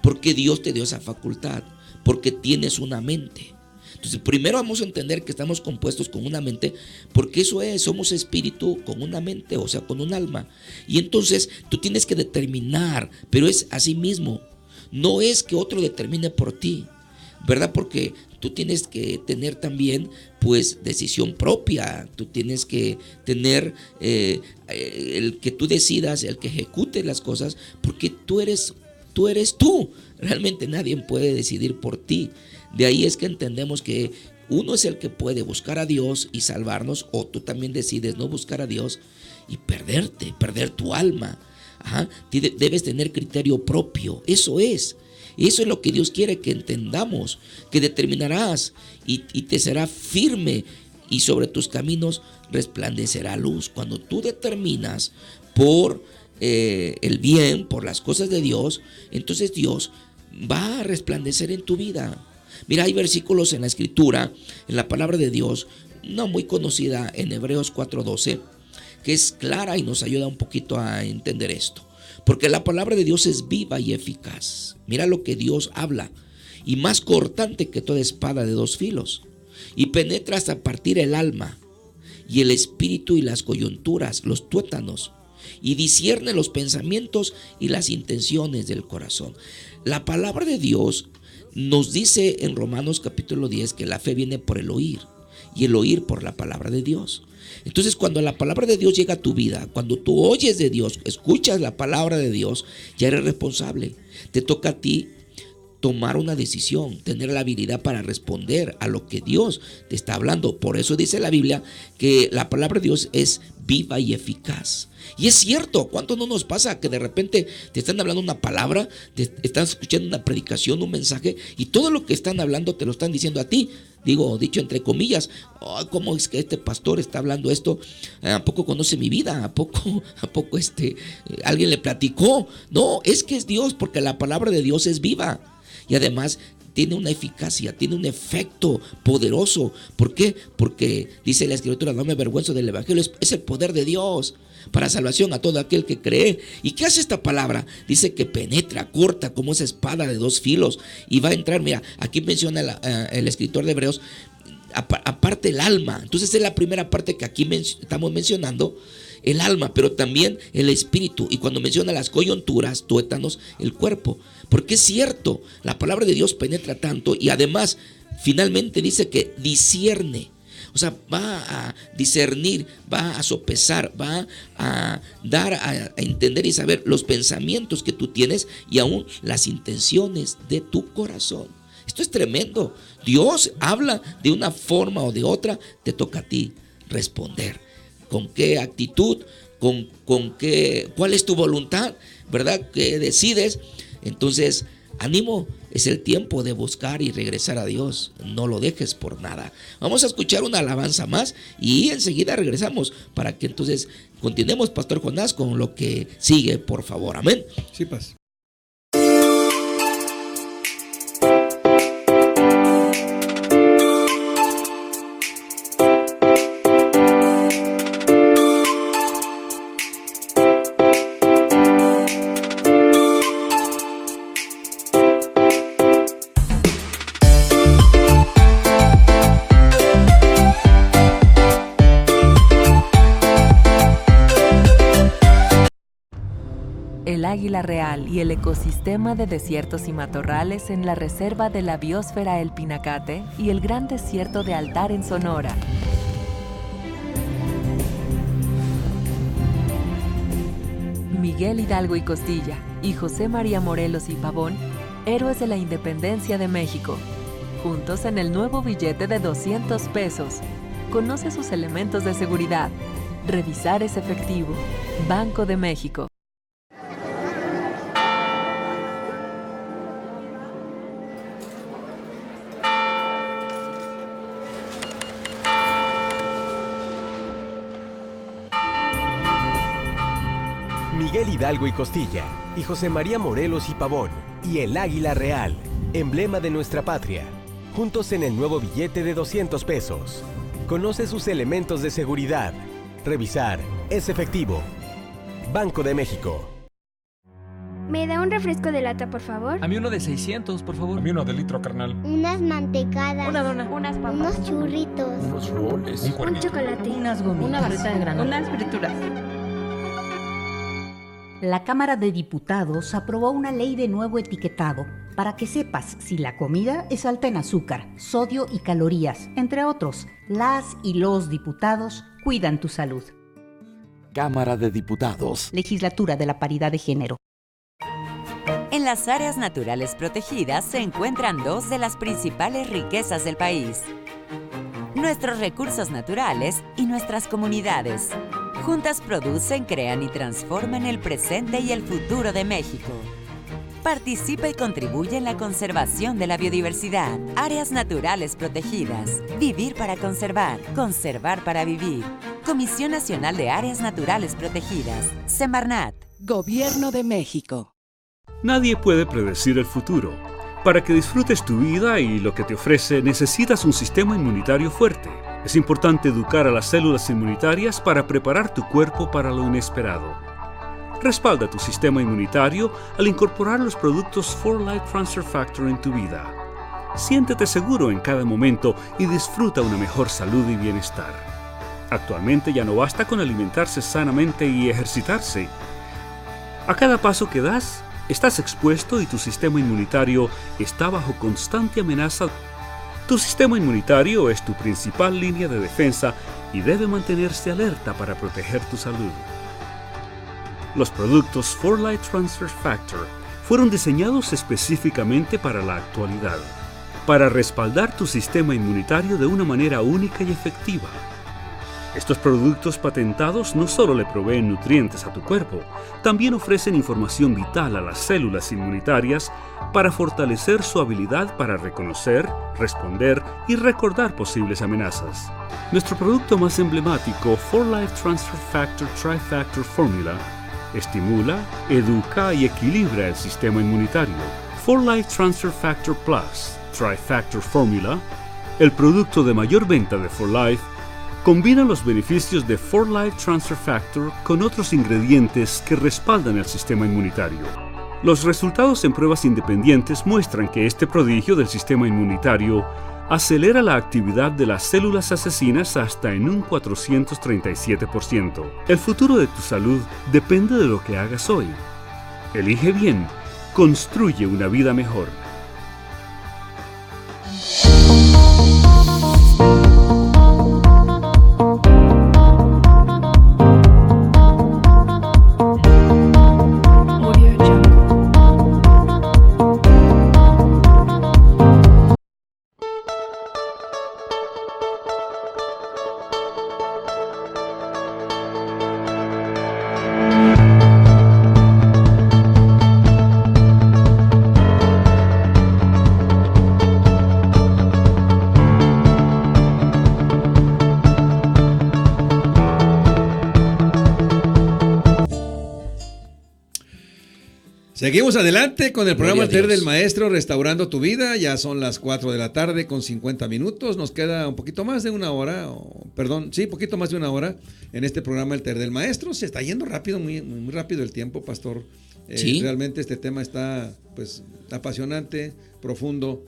S2: porque Dios te dio esa facultad, porque tienes una mente. Entonces, primero vamos a entender que estamos compuestos con una mente, porque eso es, somos espíritu con una mente, o sea, con un alma. Y entonces tú tienes que determinar, pero es así mismo, no es que otro determine por ti, ¿verdad? Porque tú tienes que tener también, pues, decisión propia. Tú tienes que tener el que tú decidas, el que ejecute las cosas, porque tú eres tú. Realmente nadie puede decidir por ti. De ahí es que entendemos que uno es el que puede buscar a Dios y salvarnos, o tú también decides no buscar a Dios y perder tu alma. Ajá. Debes tener criterio propio. Eso es lo que Dios quiere que entendamos, que determinarás y te será firme, y sobre tus caminos resplandecerá luz. Cuando tú determinas por el bien, por las cosas de Dios, entonces Dios va a resplandecer en tu vida. Mira, hay versículos en la Escritura, en la palabra de Dios, no muy conocida, en Hebreos 4:12, que es clara y nos ayuda un poquito a entender esto. Porque la palabra de Dios es viva y eficaz. Mira lo que Dios habla. Y más cortante que toda espada de dos filos. Y penetra hasta partir el alma y el espíritu y las coyunturas, los tuétanos. Y discierne los pensamientos y las intenciones del corazón. La palabra de Dios nos dice en Romanos capítulo 10 que la fe viene por el oír. Y el oír por la palabra de Dios. Entonces, cuando la palabra de Dios llega a tu vida, cuando tú oyes de Dios, escuchas la palabra de Dios, ya eres responsable. Te toca a ti tomar una decisión, tener la habilidad para responder a lo que Dios te está hablando. Por eso dice la Biblia que la palabra de Dios es viva y eficaz. Y es cierto, ¿cuánto no nos pasa que de repente te están hablando una palabra, te están escuchando una predicación, un mensaje, y todo lo que están hablando te lo están diciendo a ti? Dicho entre comillas, ¿cómo es que este pastor está hablando esto? ¿A poco conoce mi vida? ¿A poco alguien le platicó? No, es que es Dios, porque la palabra de Dios es viva. Y además tiene una eficacia, tiene un efecto poderoso. ¿Por qué? Porque dice la Escritura, no me avergüenzo del Evangelio, es el poder de Dios para salvación a todo aquel que cree. ¿Y qué hace esta palabra? Dice que penetra, corta como esa espada de dos filos, y va a entrar, mira, aquí menciona el escritor de Hebreos, aparte el alma. Entonces es la primera parte que aquí estamos mencionando, el alma, pero también el espíritu. Y cuando menciona las coyunturas, tuétanos, el cuerpo. Porque es cierto, la palabra de Dios penetra tanto, y además finalmente dice que discierne. O sea, va a discernir, va a sopesar, va a dar a entender y saber los pensamientos que tú tienes y aún las intenciones de tu corazón. Esto es tremendo. Dios habla de una forma o de otra, te toca a ti responder. ¿Con qué actitud? ¿Cuál es tu voluntad? ¿Verdad? ¿Qué decides? Entonces, ánimo, es el tiempo de buscar y regresar a Dios. No lo dejes por nada. Vamos a escuchar una alabanza más y enseguida regresamos para que entonces continuemos, Pastor Jonás, con lo que sigue, por favor. Amén.
S1: Sí, Paz.
S16: El águila real y el ecosistema de desiertos y matorrales en la reserva de la biosfera El Pinacate y el gran desierto de Altar en Sonora. Miguel Hidalgo y Costilla y José María Morelos y Pavón, héroes de la independencia de México. Juntos en el nuevo billete de 200 pesos. Conoce sus elementos de seguridad. Revisar es efectivo. Banco de México.
S17: Miguel Hidalgo y Costilla, y José María Morelos y Pavón, y el águila real, emblema de nuestra patria, juntos en el nuevo billete de 200 pesos. Conoce sus elementos de seguridad. Revisar es efectivo. Banco de México.
S18: ¿Me da un refresco de lata, por favor?
S19: A mí uno de 600, por favor.
S20: A mí uno de litro, carnal.
S18: Unas mantecadas.
S19: Una dona.
S18: Unas papas. Unos churritos.
S20: Unos roles.
S18: Un chocolate.
S8: Unas gomitas.
S15: Una barrita de granola.
S8: Unas frituras.
S21: La Cámara de Diputados aprobó una ley de nuevo etiquetado para que sepas si la comida es alta en azúcar, sodio y calorías, entre otros. Las y los diputados cuidan tu salud.
S22: Cámara de Diputados.
S21: Legislatura de la Paridad de Género.
S23: En las áreas naturales protegidas se encuentran dos de las principales riquezas del país: nuestros recursos naturales y nuestras comunidades. Juntas producen, crean y transforman el presente y el futuro de México. Participa y contribuye en la conservación de la biodiversidad. Áreas naturales protegidas. Vivir para conservar. Conservar para vivir. Comisión Nacional de Áreas Naturales Protegidas. Semarnat.
S9: Gobierno de México.
S3: Nadie puede predecir el futuro. Para que disfrutes tu vida y lo que te ofrece, necesitas un sistema inmunitario fuerte. Es importante educar a las células inmunitarias para preparar tu cuerpo para lo inesperado. Respalda tu sistema inmunitario al incorporar los productos 4Life Transfer Factor en tu vida. Siéntete seguro en cada momento y disfruta una mejor salud y bienestar. Actualmente ya no basta con alimentarse sanamente y ejercitarse. A cada paso que das, estás expuesto y tu sistema inmunitario está bajo constante amenaza. Tu sistema inmunitario es tu principal línea de defensa y debe mantenerse alerta para proteger tu salud. Los productos 4Life Transfer Factor fueron diseñados específicamente para la actualidad, para respaldar tu sistema inmunitario de una manera única y efectiva. Estos productos patentados no solo le proveen nutrientes a tu cuerpo, también ofrecen información vital a las células inmunitarias para fortalecer su habilidad para reconocer, responder y recordar posibles amenazas. Nuestro producto más emblemático, 4Life Transfer Factor Tri-Factor Formula, estimula, educa y equilibra el sistema inmunitario. 4Life Transfer Factor Plus Tri-Factor Formula, el producto de mayor venta de 4Life, combina los beneficios de 4Life Transfer Factor con otros ingredientes que respaldan el sistema inmunitario. Los resultados en pruebas independientes muestran que este prodigio del sistema inmunitario acelera la actividad de las células asesinas hasta en un 437%. El futuro de tu salud depende de lo que hagas hoy. Elige bien, construye una vida mejor.
S1: Seguimos adelante con el programa El Taller del
S2: Dios.
S1: Maestro, Restaurando tu Vida. Ya son las 4 de la tarde con 50 minutos. Nos queda un poquito más de una hora, poquito más de una hora en este programa El Taller del Maestro. Se está yendo rápido, muy rápido el tiempo, Pastor.
S2: Sí.
S1: Realmente este tema está pues apasionante, profundo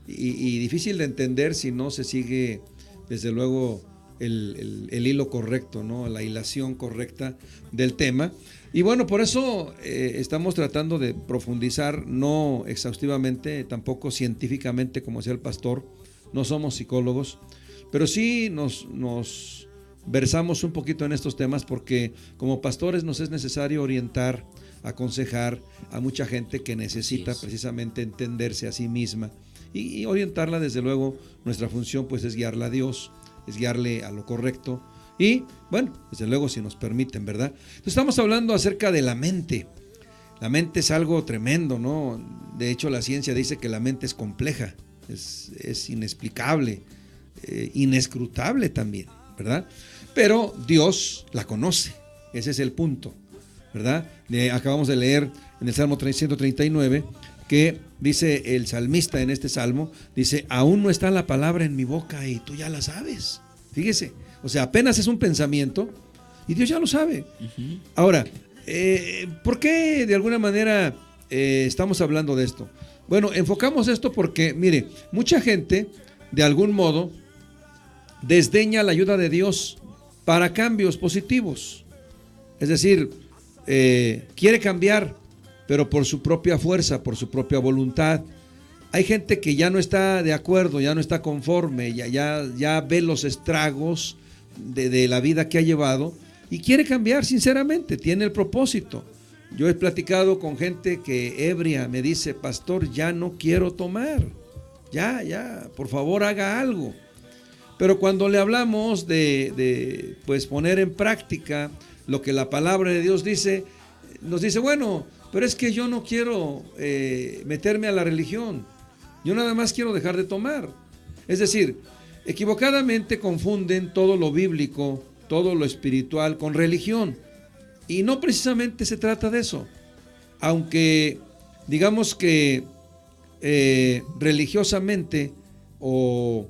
S1: y difícil de entender si no se sigue, desde luego, el hilo correcto, ¿no? La hilación correcta del tema. Y bueno, por eso estamos tratando de profundizar, no exhaustivamente, tampoco científicamente como decía el pastor, no somos psicólogos, pero sí nos versamos un poquito en estos temas porque como pastores nos es necesario orientar, aconsejar a mucha gente que necesita precisamente entenderse a sí misma y orientarla. Desde luego, nuestra función pues es guiarla a Dios, es guiarle a lo correcto. Y, bueno, desde luego si nos permiten, ¿verdad? Entonces, estamos hablando acerca de la mente. La mente es algo tremendo, ¿no? De hecho, la ciencia dice que la mente es compleja, es inexplicable, inescrutable también, ¿verdad? Pero Dios la conoce, ese es el punto, ¿verdad? Acabamos de leer en el Salmo 139 que dice el salmista en este salmo, dice, aún no está la palabra en mi boca y tú ya la sabes. Fíjese. O sea, apenas es un pensamiento y Dios ya lo sabe. Ahora, ¿por qué de alguna manera estamos hablando de esto? Bueno, enfocamos esto porque, mire, mucha gente, de algún modo, desdeña la ayuda de Dios para cambios positivos. Es decir, quiere cambiar, pero por su propia fuerza, por su propia voluntad. Hay gente que ya no está de acuerdo, ya no está conforme, ya ve los estragos de la vida que ha llevado y quiere cambiar sinceramente, tiene el propósito. Yo he platicado con gente que ebria me dice, pastor, ya no quiero tomar, ya, por favor haga algo. Pero cuando le hablamos de pues poner en práctica lo que la palabra de Dios dice, nos dice, bueno, pero es que yo no quiero meterme a la religión, yo nada más quiero dejar de tomar. Es decir, equivocadamente confunden todo lo bíblico, todo lo espiritual con religión. Y no precisamente se trata de eso. Aunque digamos que religiosamente o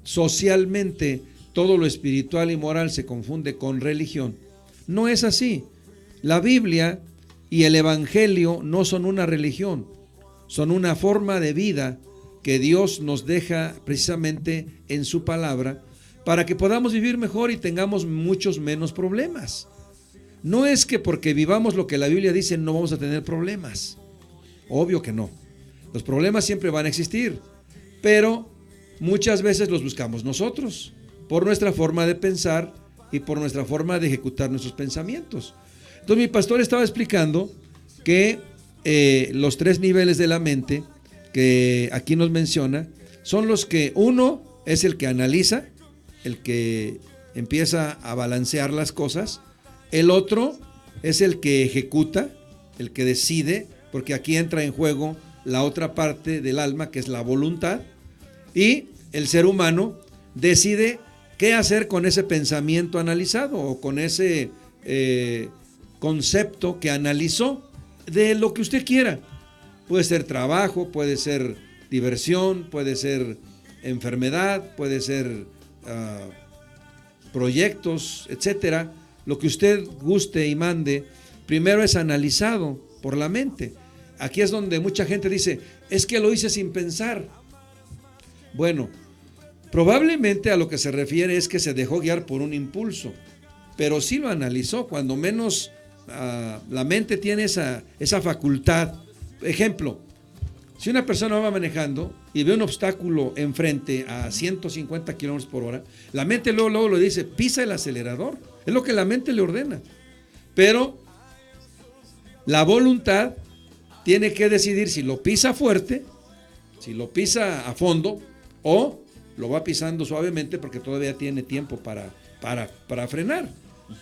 S1: socialmente todo lo espiritual y moral se confunde con religión, no es así. La Biblia y el Evangelio no son una religión, son una forma de vida que Dios nos deja precisamente en su palabra para que podamos vivir mejor y tengamos muchos menos problemas. No es que porque vivamos lo que la Biblia dice no vamos a tener problemas. Obvio que no. Los problemas siempre van a existir, pero muchas veces los buscamos nosotros, por nuestra forma de pensar y por nuestra forma de ejecutar nuestros pensamientos. Entonces mi pastor estaba explicando que los 3 niveles de la mente que aquí nos menciona son los que uno es el que analiza, el que empieza a balancear las cosas. El otro es el que ejecuta, el que decide, porque aquí entra en juego la otra parte del alma, que es la voluntad. Y el ser humano decide qué hacer con ese pensamiento analizado o con ese concepto que analizó, de lo que usted quiera. Puede ser trabajo, puede ser diversión, puede ser enfermedad, puede ser proyectos, etcétera. Lo que usted guste y mande, primero es analizado por la mente. Aquí es donde mucha gente dice, es que lo hice sin pensar. Bueno, probablemente a lo que se refiere es que se dejó guiar por un impulso, pero sí lo analizó, cuando menos la mente tiene esa facultad. Ejemplo, si una persona va manejando y ve un obstáculo enfrente a 150 kilómetros por hora, la mente luego le dice, pisa el acelerador. Es lo que la mente le ordena. Pero la voluntad tiene que decidir si lo pisa fuerte, si lo pisa a fondo o lo va pisando suavemente porque todavía tiene tiempo para frenar.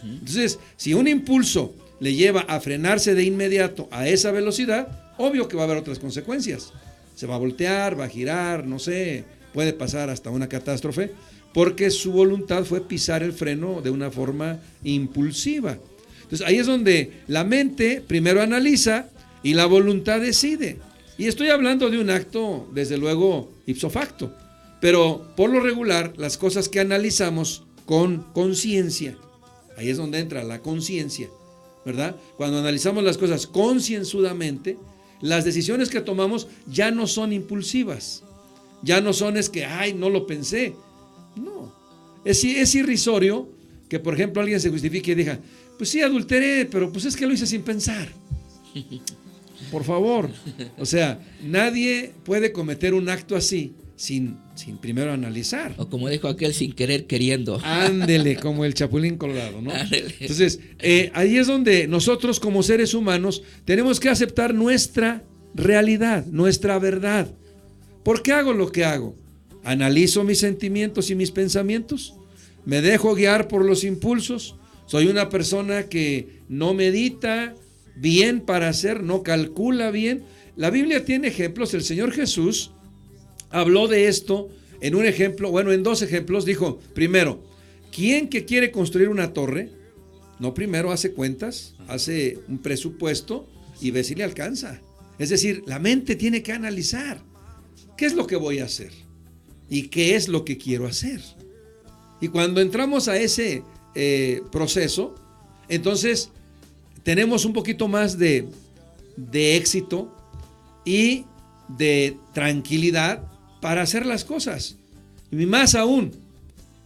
S1: Entonces, si un impulso le lleva a frenarse de inmediato a esa velocidad, obvio que va a haber otras consecuencias. Se va a voltear, va a girar, no sé, puede pasar hasta una catástrofe, porque su voluntad fue pisar el freno de una forma impulsiva. Entonces ahí es donde la mente primero analiza y la voluntad decide. Y estoy hablando de un acto, desde luego, ipso facto, pero por lo regular las cosas que analizamos con conciencia, ahí es donde entra la conciencia, ¿verdad? Cuando analizamos las cosas concienzudamente, las decisiones que tomamos ya no son impulsivas, ya no son es que, ay, no lo pensé. No, es irrisorio que, por ejemplo, alguien se justifique y diga, pues sí, adulteré, pero pues es que lo hice sin pensar. Por favor, o sea, nadie puede cometer un acto así sin primero analizar.
S2: O como dijo aquel, sin querer queriendo.
S1: Ándele, como el Chapulín Colorado, ¿no?
S2: Ándele.
S1: Entonces, ahí es donde nosotros como seres humanos tenemos que aceptar nuestra realidad, nuestra verdad. ¿Por qué hago lo que hago? ¿Analizo mis sentimientos y mis pensamientos? ¿Me dejo guiar por los impulsos? ¿Soy una persona que no medita bien para hacer, no calcula bien? La Biblia tiene ejemplos. El Señor Jesús habló de esto en un ejemplo, bueno, en 2 ejemplos. Dijo, primero, ¿quién que quiere construir una torre? No, primero hace cuentas, hace un presupuesto y ve si le alcanza. Es decir, la mente tiene que analizar. ¿Qué es lo que voy a hacer? ¿Y qué es lo que quiero hacer? Y cuando entramos a ese proceso, entonces tenemos un poquito más de éxito y de tranquilidad para hacer las cosas. Y más aún,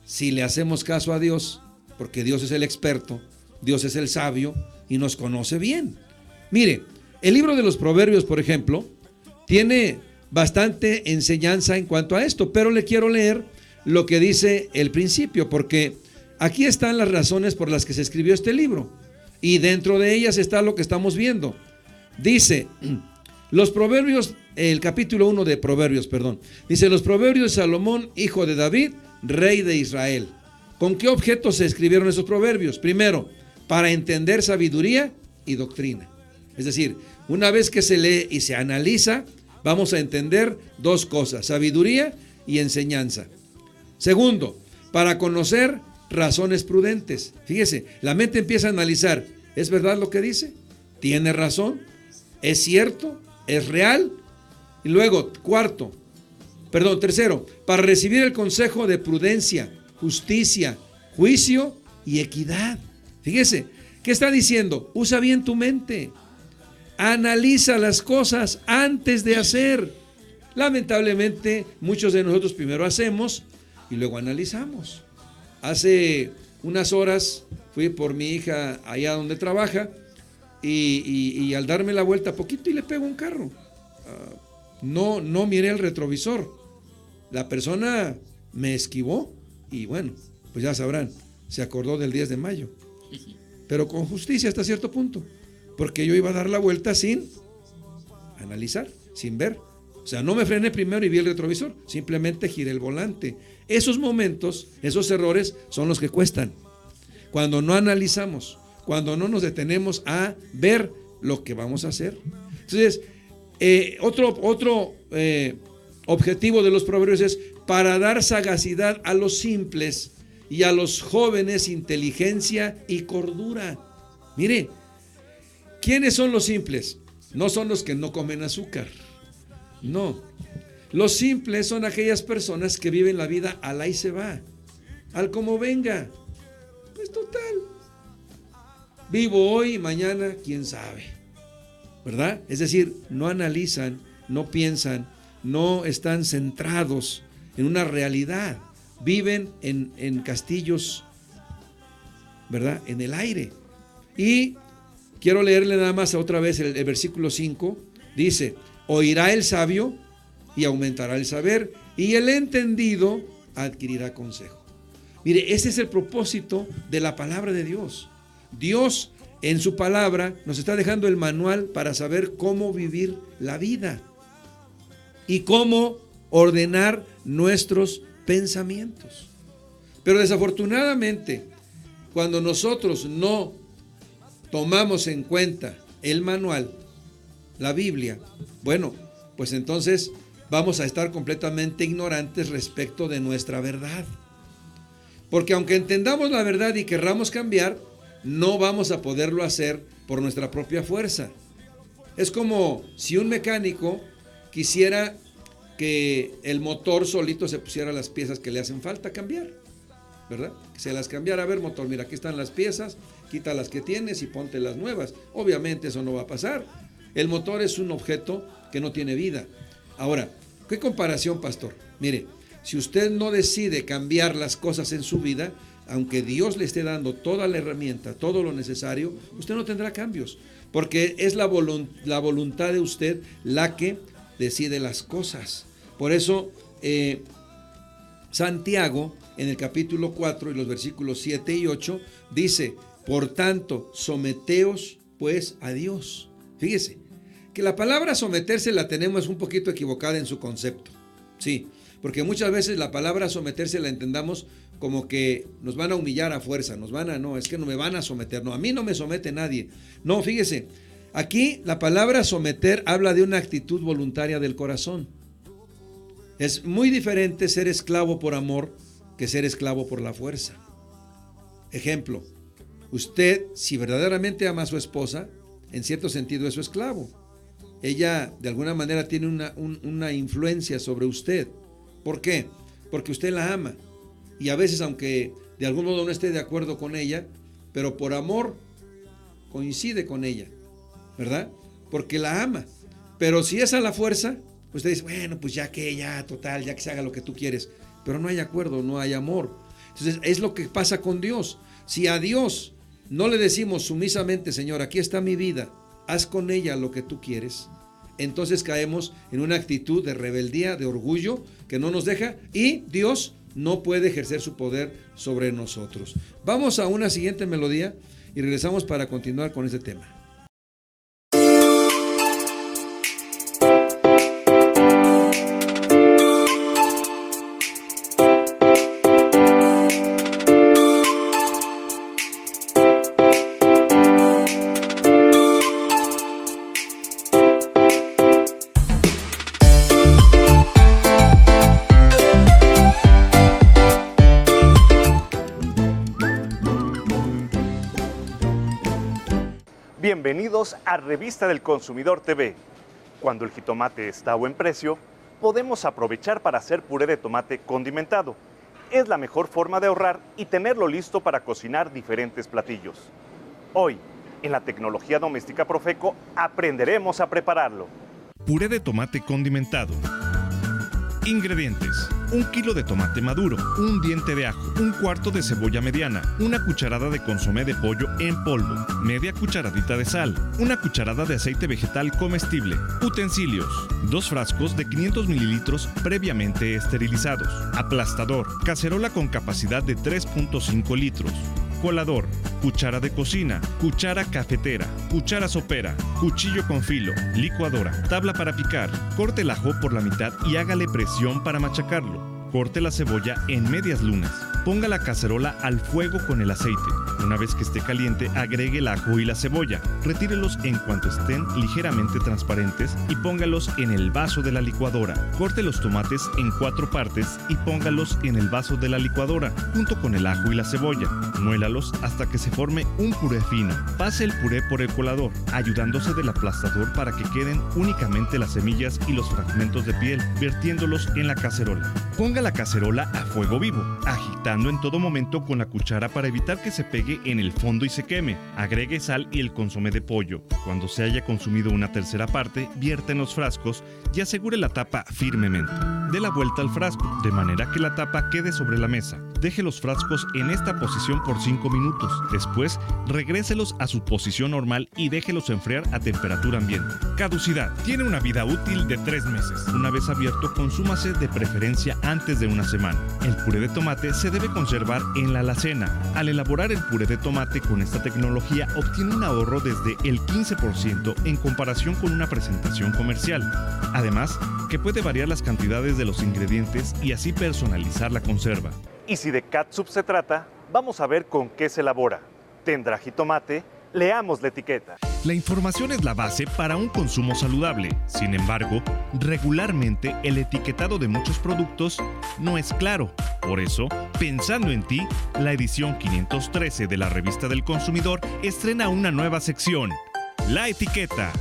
S1: si le hacemos caso a Dios, porque Dios es el experto, Dios es el sabio y nos conoce bien. Mire, el libro de los Proverbios, por ejemplo, tiene bastante enseñanza en cuanto a esto, pero le quiero leer lo que dice el principio, porque aquí están las razones por las que se escribió este libro, y dentro de ellas está lo que estamos viendo. Dice, los Proverbios, el capítulo 1 de Proverbios, dice, los Proverbios de Salomón, hijo de David, rey de Israel. ¿Con qué objeto se escribieron esos proverbios? Primero, para entender sabiduría y doctrina. Es decir, una vez que se lee y se analiza, vamos a entender dos cosas, sabiduría y enseñanza. Segundo, para conocer razones prudentes. Fíjese, la mente empieza a analizar, ¿es verdad lo que dice? ¿Tiene razón? ¿Es cierto? ¿Es real? Y luego, tercero, para recibir el consejo de prudencia, justicia, juicio y equidad. Fíjese, ¿qué está diciendo? Usa bien tu mente. Analiza las cosas antes de hacer. Lamentablemente, muchos de nosotros primero hacemos y luego analizamos. Hace unas horas fui por mi hija allá donde trabaja y al darme la vuelta poquito y le pego un carro. No miré el retrovisor. La persona me esquivó y bueno, pues ya sabrán, se acordó del 10 de mayo. Pero con justicia hasta cierto punto, porque yo iba a dar la vuelta sin analizar, sin ver. O sea, no me frené primero y vi el retrovisor, simplemente giré el volante. Esos momentos, esos errores son los que cuestan. Cuando no analizamos, cuando no nos detenemos a ver lo que vamos a hacer. Entonces, otro objetivo de los proverbios es para dar sagacidad a los simples y a los jóvenes inteligencia y cordura. Mire, ¿quiénes son los simples? No son los que no comen azúcar. No. Los simples son aquellas personas que viven la vida al ahí se va, al como venga. Pues total. Vivo hoy y mañana, quién sabe. ¿Verdad? Es decir, no analizan, no piensan, no están centrados en una realidad. Viven en castillos, ¿verdad? En el aire. Y quiero leerle nada más otra vez el versículo 5. Dice, oirá el sabio y aumentará el saber, y el entendido adquirirá consejo. Mire, ese es el propósito de la palabra de Dios. Dios en su palabra nos está dejando el manual para saber cómo vivir la vida y cómo ordenar nuestros pensamientos. Pero desafortunadamente, cuando nosotros no tomamos en cuenta el manual, la Biblia, bueno, pues entonces vamos a estar completamente ignorantes respecto de nuestra verdad. Porque aunque entendamos la verdad y querramos cambiar, no vamos a poderlo hacer por nuestra propia fuerza. Es como si un mecánico quisiera que el motor solito se pusiera las piezas que le hacen falta cambiar, ¿verdad? Que se las cambiara. A ver, motor, mira, aquí están las piezas, quita las que tienes y ponte las nuevas. Obviamente eso no va a pasar. El motor es un objeto que no tiene vida. Ahora, ¿qué comparación, pastor? Mire, si usted no decide cambiar las cosas en su vida, aunque Dios le esté dando toda la herramienta, todo lo necesario, usted no tendrá cambios, porque es la voluntad de usted la que decide las cosas. Por eso, Santiago, en el capítulo 4 y los versículos 7 y 8, dice, por tanto, someteos pues a Dios. Fíjese, que la palabra someterse la tenemos un poquito equivocada en su concepto. Sí, porque muchas veces la palabra someterse la entendamos como que nos van a humillar a fuerza, no, es que no me van a someter, no, a mí no me somete nadie. No, fíjese, aquí la palabra someter habla de una actitud voluntaria del corazón. Es muy diferente ser esclavo por amor que ser esclavo por la fuerza. Ejemplo, usted, si verdaderamente ama a su esposa, en cierto sentido es su esclavo. Ella de alguna manera tiene una influencia sobre usted. ¿Por qué? Porque usted la ama. Y a veces, aunque de algún modo no esté de acuerdo con ella, pero por amor coincide con ella, ¿verdad? Porque la ama. Pero si es a la fuerza, pues te dice, bueno, pues ya que se haga lo que tú quieres. Pero no hay acuerdo, no hay amor. Entonces es lo que pasa con Dios. Si a Dios no le decimos sumisamente, Señor, aquí está mi vida, haz con ella lo que tú quieres, entonces caemos en una actitud de rebeldía, de orgullo, que no nos deja, y Dios no puede ejercer su poder sobre nosotros. Vamos a una siguiente melodía y regresamos para continuar con este tema.
S5: Bienvenidos a Revista del Consumidor TV. Cuando el jitomate está a buen precio, podemos aprovechar para hacer puré de tomate condimentado. Es la mejor forma de ahorrar y tenerlo listo para cocinar diferentes platillos. Hoy, en la tecnología doméstica Profeco, aprenderemos a prepararlo.
S6: Puré de tomate condimentado. Ingredientes: 1 kilo de tomate maduro, 1 diente de ajo, 1/4 de cebolla mediana, 1 cucharada de consomé de pollo en polvo, media cucharadita de sal, 1 cucharada de aceite vegetal comestible. Utensilios: 2 frascos de 500 mililitros previamente esterilizados, aplastador, cacerola con capacidad de 3.5 litros, colador, cuchara de cocina, cuchara cafetera, cuchara sopera, cuchillo con filo, licuadora, tabla para picar. Corte el ajo por la mitad y hágale presión para machacarlo. Corte la cebolla en medias lunas. Ponga la cacerola al fuego con el aceite. Una vez que esté caliente, agregue el ajo y la cebolla. Retírelos en cuanto estén ligeramente transparentes y póngalos en el vaso de la licuadora. Corte los tomates en 4 partes y póngalos en el vaso de la licuadora, junto con el ajo y la cebolla. Muélalos hasta que se forme un puré fino. Pase el puré por el colador, ayudándose del aplastador para que queden únicamente las semillas y los fragmentos de piel, vertiéndolos en la cacerola. Ponga la cacerola a fuego vivo, agitando en todo momento con la cuchara para evitar que se pegue en el fondo y se queme. Agregue sal y el consomé de pollo. Cuando se haya consumido una tercera parte, vierta en los frascos y asegure la tapa firmemente. Dé la vuelta al frasco, de manera que la tapa quede sobre la mesa. Deje los frascos en esta posición por 5 minutos. Después, regréselos a su posición normal y déjelos enfriar a temperatura ambiente. Caducidad: tiene una vida útil de 3 meses. Una vez abierto, consúmase de preferencia antes de una semana. El puré de tomate se debe conservar en la alacena. Al elaborar el puré de tomate con esta tecnología, obtiene un ahorro desde el 15% en comparación con una presentación comercial. Además, que puede variar las cantidades de los ingredientes y así personalizar la conserva.
S5: Y si de catsup se trata, vamos a ver con qué se elabora. ¿Tendrá jitomate? Leamos la etiqueta.
S6: La información es la base para un consumo saludable. Sin embargo, regularmente el etiquetado de muchos productos no es claro. Por eso, pensando en ti, la edición 513 de la Revista del Consumidor estrena una nueva sección: La Etiqueta.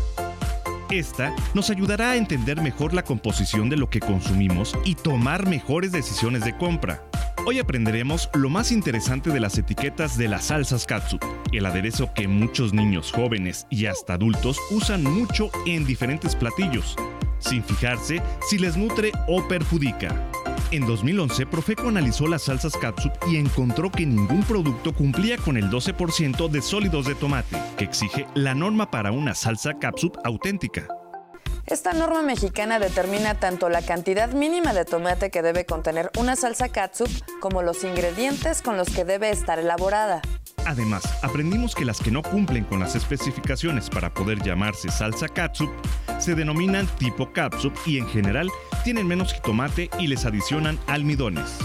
S6: Esta nos ayudará a entender mejor la composición de lo que consumimos y tomar mejores decisiones de compra. Hoy aprenderemos lo más interesante de las etiquetas de las salsas catsup, el aderezo que muchos niños, jóvenes y hasta adultos usan mucho en diferentes platillos, sin fijarse si les nutre o perjudica. En 2011, Profeco analizó las salsas catsup y encontró que ningún producto cumplía con el 12% de sólidos de tomate, que exige la norma para una salsa catsup auténtica.
S19: Esta norma mexicana determina tanto la cantidad mínima de tomate que debe contener una salsa catsup como los ingredientes con los que debe estar elaborada.
S6: Además, aprendimos que las que no cumplen con las especificaciones para poder llamarse salsa catsup se denominan tipo catsup y en general tienen menos jitomate y les adicionan almidones.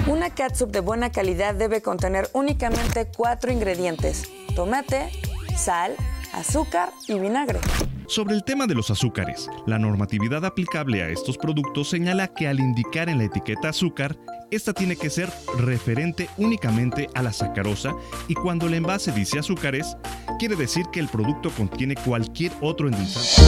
S19: Una catsup de buena calidad debe contener únicamente 4 ingredientes: tomate, sal, azúcar y vinagre.
S6: Sobre el tema de los azúcares, la normatividad aplicable a estos productos señala que al indicar en la etiqueta azúcar, esta tiene que ser referente únicamente a la sacarosa y cuando el envase dice azúcares, quiere decir que el producto contiene cualquier otro endulzante.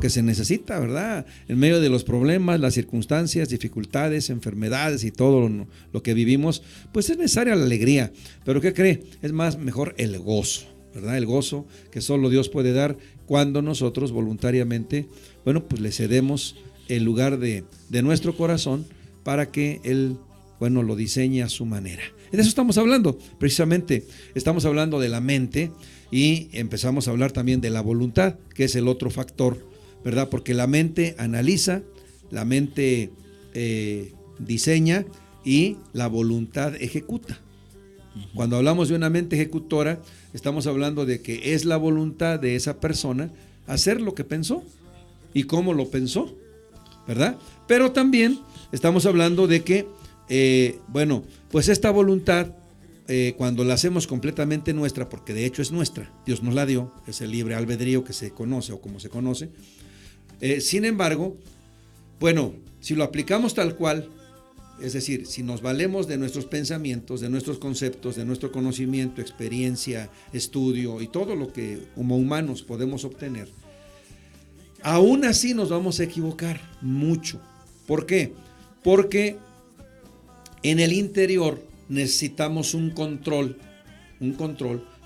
S1: que se necesita, ¿verdad? En medio de los problemas, las circunstancias, dificultades, enfermedades y todo lo que vivimos, pues es necesaria la alegría. Pero ¿qué cree? Es más mejor el gozo, ¿verdad? El gozo que solo Dios puede dar cuando nosotros voluntariamente, bueno, pues le cedemos el lugar de nuestro corazón para que Él, bueno, lo diseñe a su manera. De eso estamos hablando, precisamente estamos hablando de la mente y empezamos a hablar también de la voluntad, que es el otro factor, ¿verdad? Porque la mente analiza, la mente diseña y la voluntad ejecuta. Cuando hablamos de una mente ejecutora, estamos hablando de que es la voluntad de esa persona hacer lo que pensó y cómo lo pensó, ¿verdad? Pero también estamos hablando de que bueno, pues esta voluntad, cuando la hacemos completamente nuestra, porque de hecho es nuestra, Dios nos la dio, es el libre albedrío que se conoce o como se conoce. Sin embargo, bueno, si lo aplicamos tal cual, es decir, si nos valemos de nuestros pensamientos, de nuestros conceptos, de nuestro conocimiento, experiencia, estudio y todo lo que como humanos podemos obtener, aún así nos vamos a equivocar mucho. ¿Por qué? Porque en el interior necesitamos un control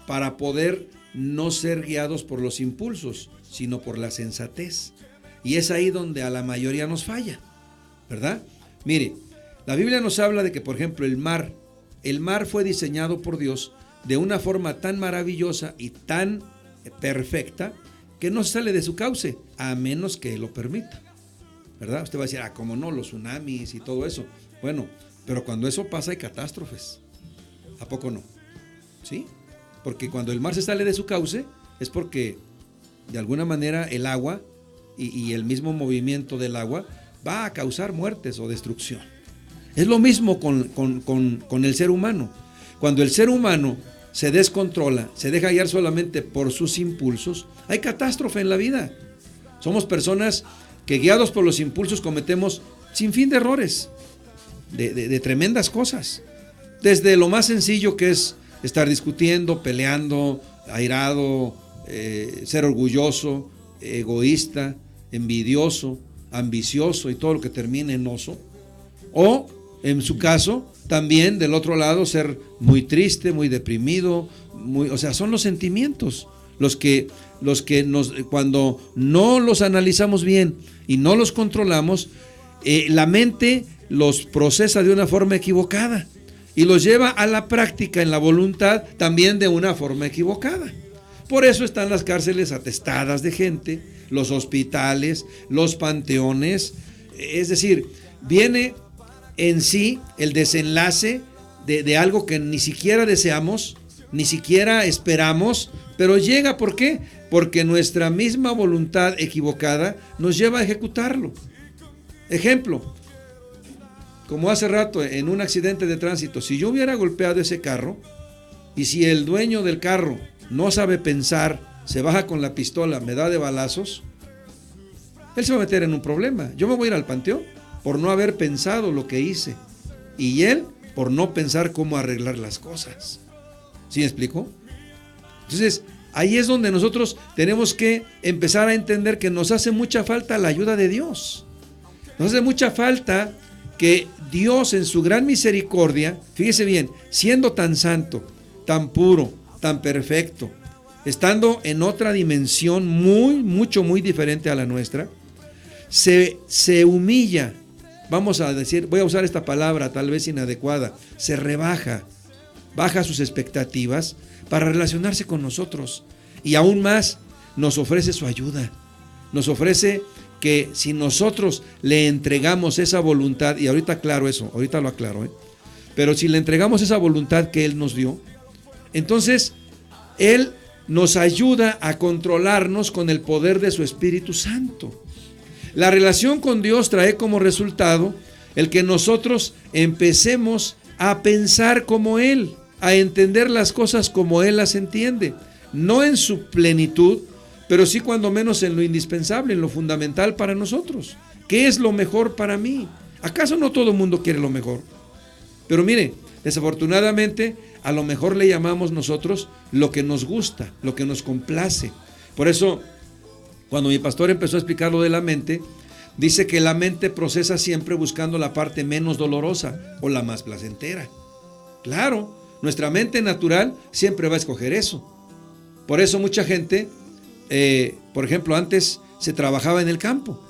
S1: para poder no ser guiados por los impulsos, sino por la sensatez. Y es ahí donde a la mayoría nos falla, ¿verdad? Mire, la Biblia nos habla de que, por ejemplo, el mar fue diseñado por Dios de una forma tan maravillosa y tan perfecta que no sale de su cauce, a menos que lo permita, ¿verdad? Usted va a decir, ¿cómo no? Los tsunamis y todo eso. Bueno, pero cuando eso pasa hay catástrofes. ¿A poco no? ¿Sí? Porque cuando el mar se sale de su cauce es porque de alguna manera el agua y el mismo movimiento del agua va a causar muertes o destrucción. Es lo mismo con el ser humano. Cuando el ser humano se descontrola, se deja guiar solamente por sus impulsos, hay catástrofe en la vida. Somos personas que guiados por los impulsos cometemos sin fin de errores. De tremendas cosas, desde lo más sencillo que es estar discutiendo, peleando, airado, ser orgulloso, egoísta, envidioso, ambicioso y todo lo que termine en oso, o en su caso también del otro lado ser muy triste, muy deprimido, o sea, son los sentimientos los que cuando no los analizamos bien y no los controlamos, la mente los procesa de una forma equivocada y los lleva a la práctica en la voluntad también de una forma equivocada. Por eso están las cárceles atestadas de gente, los hospitales, los panteones. Es decir, viene en sí el desenlace de algo que ni siquiera deseamos, ni siquiera esperamos, pero llega. ¿Por qué? Porque nuestra misma voluntad equivocada nos lleva a ejecutarlo. Ejemplo, como hace rato en un accidente de tránsito, si yo hubiera golpeado ese carro y si el dueño del carro no sabe pensar, se baja con la pistola, me da de balazos, él se va a meter en un problema. Yo me voy a ir al panteón por no haber pensado lo que hice y él por no pensar cómo arreglar las cosas. ¿Sí me explico? Entonces, ahí es donde nosotros tenemos que empezar a entender que nos hace mucha falta la ayuda de Dios. Nos hace mucha falta que Dios en su gran misericordia, fíjese bien, siendo tan santo, tan puro, tan perfecto, estando en otra dimensión muy diferente a la nuestra, se humilla, vamos a decir, voy a usar esta palabra tal vez inadecuada, se rebaja, baja sus expectativas para relacionarse con nosotros y aún más nos ofrece su ayuda, nos ofrece que si nosotros le entregamos esa voluntad, y ahorita aclaro eso, ahorita lo aclaro, pero si le entregamos esa voluntad que Él nos dio, entonces Él nos ayuda a controlarnos con el poder de su Espíritu Santo. La relación con Dios trae como resultado el que nosotros empecemos a pensar como Él, a entender las cosas como Él las entiende, no en su plenitud, pero sí cuando menos en lo indispensable, en lo fundamental para nosotros. ¿Qué es lo mejor para mí? ¿Acaso no todo el mundo quiere lo mejor? Pero mire, desafortunadamente a lo mejor le llamamos nosotros lo que nos gusta, lo que nos complace. Por eso Cuando mi pastor empezó a explicar lo de la mente, dice que la mente procesa siempre buscando la parte menos dolorosa o la más placentera. Claro, nuestra mente natural siempre va a escoger eso. Por eso mucha gente, por ejemplo, antes se trabajaba en el campo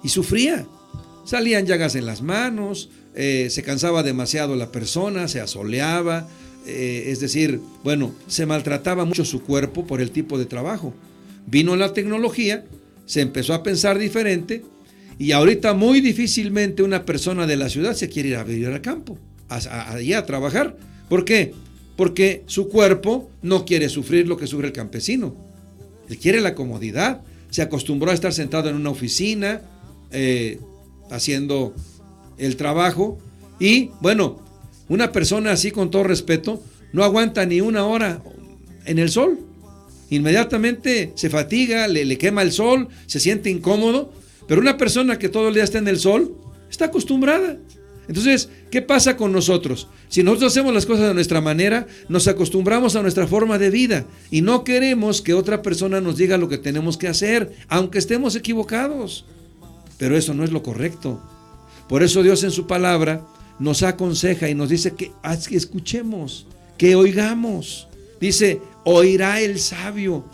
S1: y sufría. Salían llagas en las manos, se cansaba demasiado la persona, se asoleaba, es decir, bueno, se maltrataba mucho su cuerpo por el tipo de trabajo. Vino la tecnología, se empezó a pensar diferente y ahorita muy difícilmente una persona de la ciudad se quiere ir a vivir al campo, allá a trabajar. ¿Por qué? Porque su cuerpo no quiere sufrir lo que sufre el campesino. Él quiere la comodidad, se acostumbró a estar sentado en una oficina, haciendo el trabajo y bueno, una persona así, con todo respeto, no aguanta ni una hora en el sol. Inmediatamente se fatiga, le quema el sol, se siente incómodo, pero una persona que todo el día está en el sol está acostumbrada. Entonces, ¿qué pasa con nosotros? Si nosotros hacemos las cosas de nuestra manera, nos acostumbramos a nuestra forma de vida y no queremos que otra persona nos diga lo que tenemos que hacer, aunque estemos equivocados. Pero eso no es lo correcto. Por eso Dios en su palabra nos aconseja y nos dice que escuchemos, que oigamos. Dice, oirá el sabio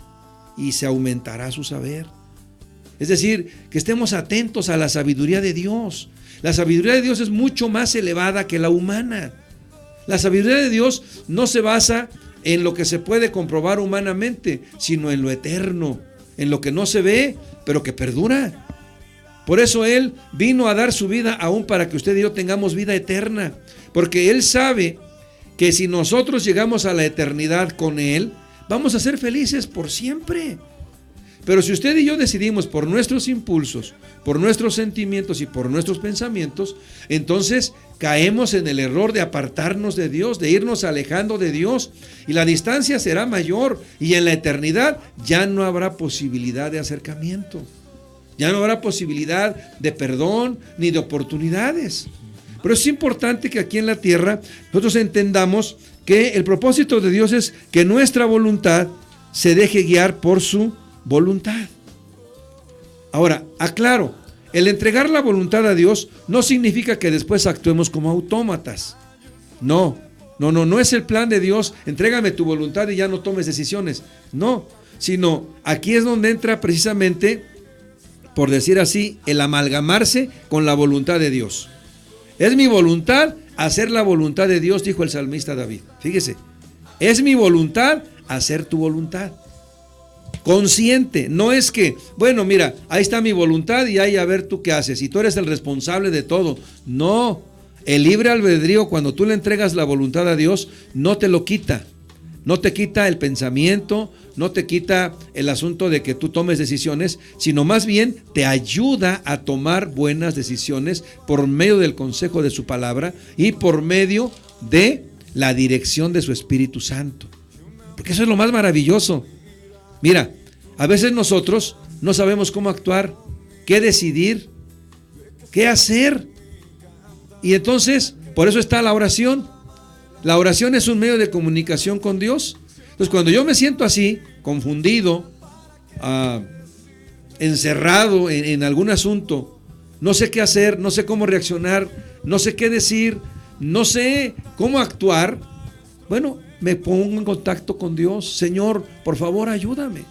S1: y se aumentará su saber. Es decir, que estemos atentos a la sabiduría de Dios. La sabiduría de Dios es mucho más elevada que la humana. La sabiduría de Dios no se basa en lo que se puede comprobar humanamente, sino en lo eterno, en lo que no se ve, pero que perdura. Por eso Él vino a dar su vida aún para que usted y yo tengamos vida eterna, porque Él sabe que si nosotros llegamos a la eternidad con Él, vamos a ser felices por siempre. Pero si usted y yo decidimos por nuestros impulsos, por nuestros sentimientos y por nuestros pensamientos, entonces caemos en el error de apartarnos de Dios, de irnos alejando de Dios, y la distancia será mayor, y en la eternidad ya no habrá posibilidad de acercamiento. Ya no habrá posibilidad de perdón ni de oportunidades. Pero es importante que aquí en la tierra nosotros entendamos que el propósito de Dios es que nuestra voluntad se deje guiar por su voluntad. Ahora, aclaro, el entregar la voluntad a Dios no significa que después actuemos como autómatas. No es el plan de Dios, entrégame tu voluntad y ya no tomes decisiones. No, sino aquí es donde entra precisamente, por decir así, el amalgamarse con la voluntad de Dios. Es mi voluntad hacer la voluntad de Dios, dijo el salmista David. Fíjese, es mi voluntad hacer tu voluntad. Consciente, no es que, bueno, mira, ahí está mi voluntad y ahí a ver tú qué haces, y tú eres el responsable de todo. No, el libre albedrío, cuando tú le entregas la voluntad a Dios, no te lo quita. No te quita el pensamiento, no te quita el asunto de que tú tomes decisiones, sino más bien te ayuda a tomar buenas decisiones por medio del consejo de su palabra y por medio de la dirección de su Espíritu Santo. Porque eso es lo más maravilloso. Mira, a veces nosotros no sabemos cómo actuar, qué decidir, qué hacer. Y entonces, por eso está la oración. La oración es un medio de comunicación con Dios. Entonces, cuando yo me siento así, confundido, encerrado en algún asunto, no sé qué hacer, no sé cómo reaccionar, no sé qué decir, no sé cómo actuar, bueno, me pongo en contacto con Dios. Señor, por favor, ayúdame.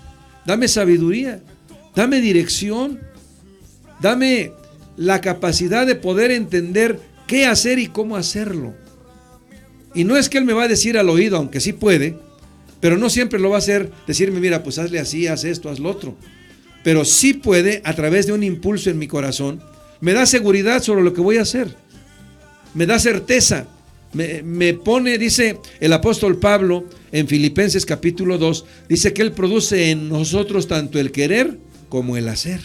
S1: Dame sabiduría, dame dirección, dame la capacidad de poder entender qué hacer y cómo hacerlo. Y no es que Él me va a decir al oído, aunque sí puede, pero no siempre lo va a hacer, decirme, mira, pues hazle así, haz esto, haz lo otro. Pero sí puede, a través de un impulso en mi corazón, me da seguridad sobre lo que voy a hacer. Me da certeza. Me pone, dice el apóstol Pablo en Filipenses capítulo 2, dice que Él produce en nosotros tanto el querer como el hacer.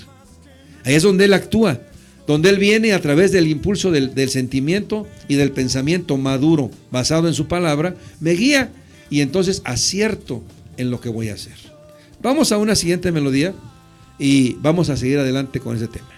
S1: Ahí es donde Él actúa, donde Él viene a través del impulso del sentimiento y del pensamiento maduro, basado en su palabra, me guía y entonces acierto en lo que voy a hacer. Vamos a una siguiente melodía y vamos a seguir adelante con ese tema.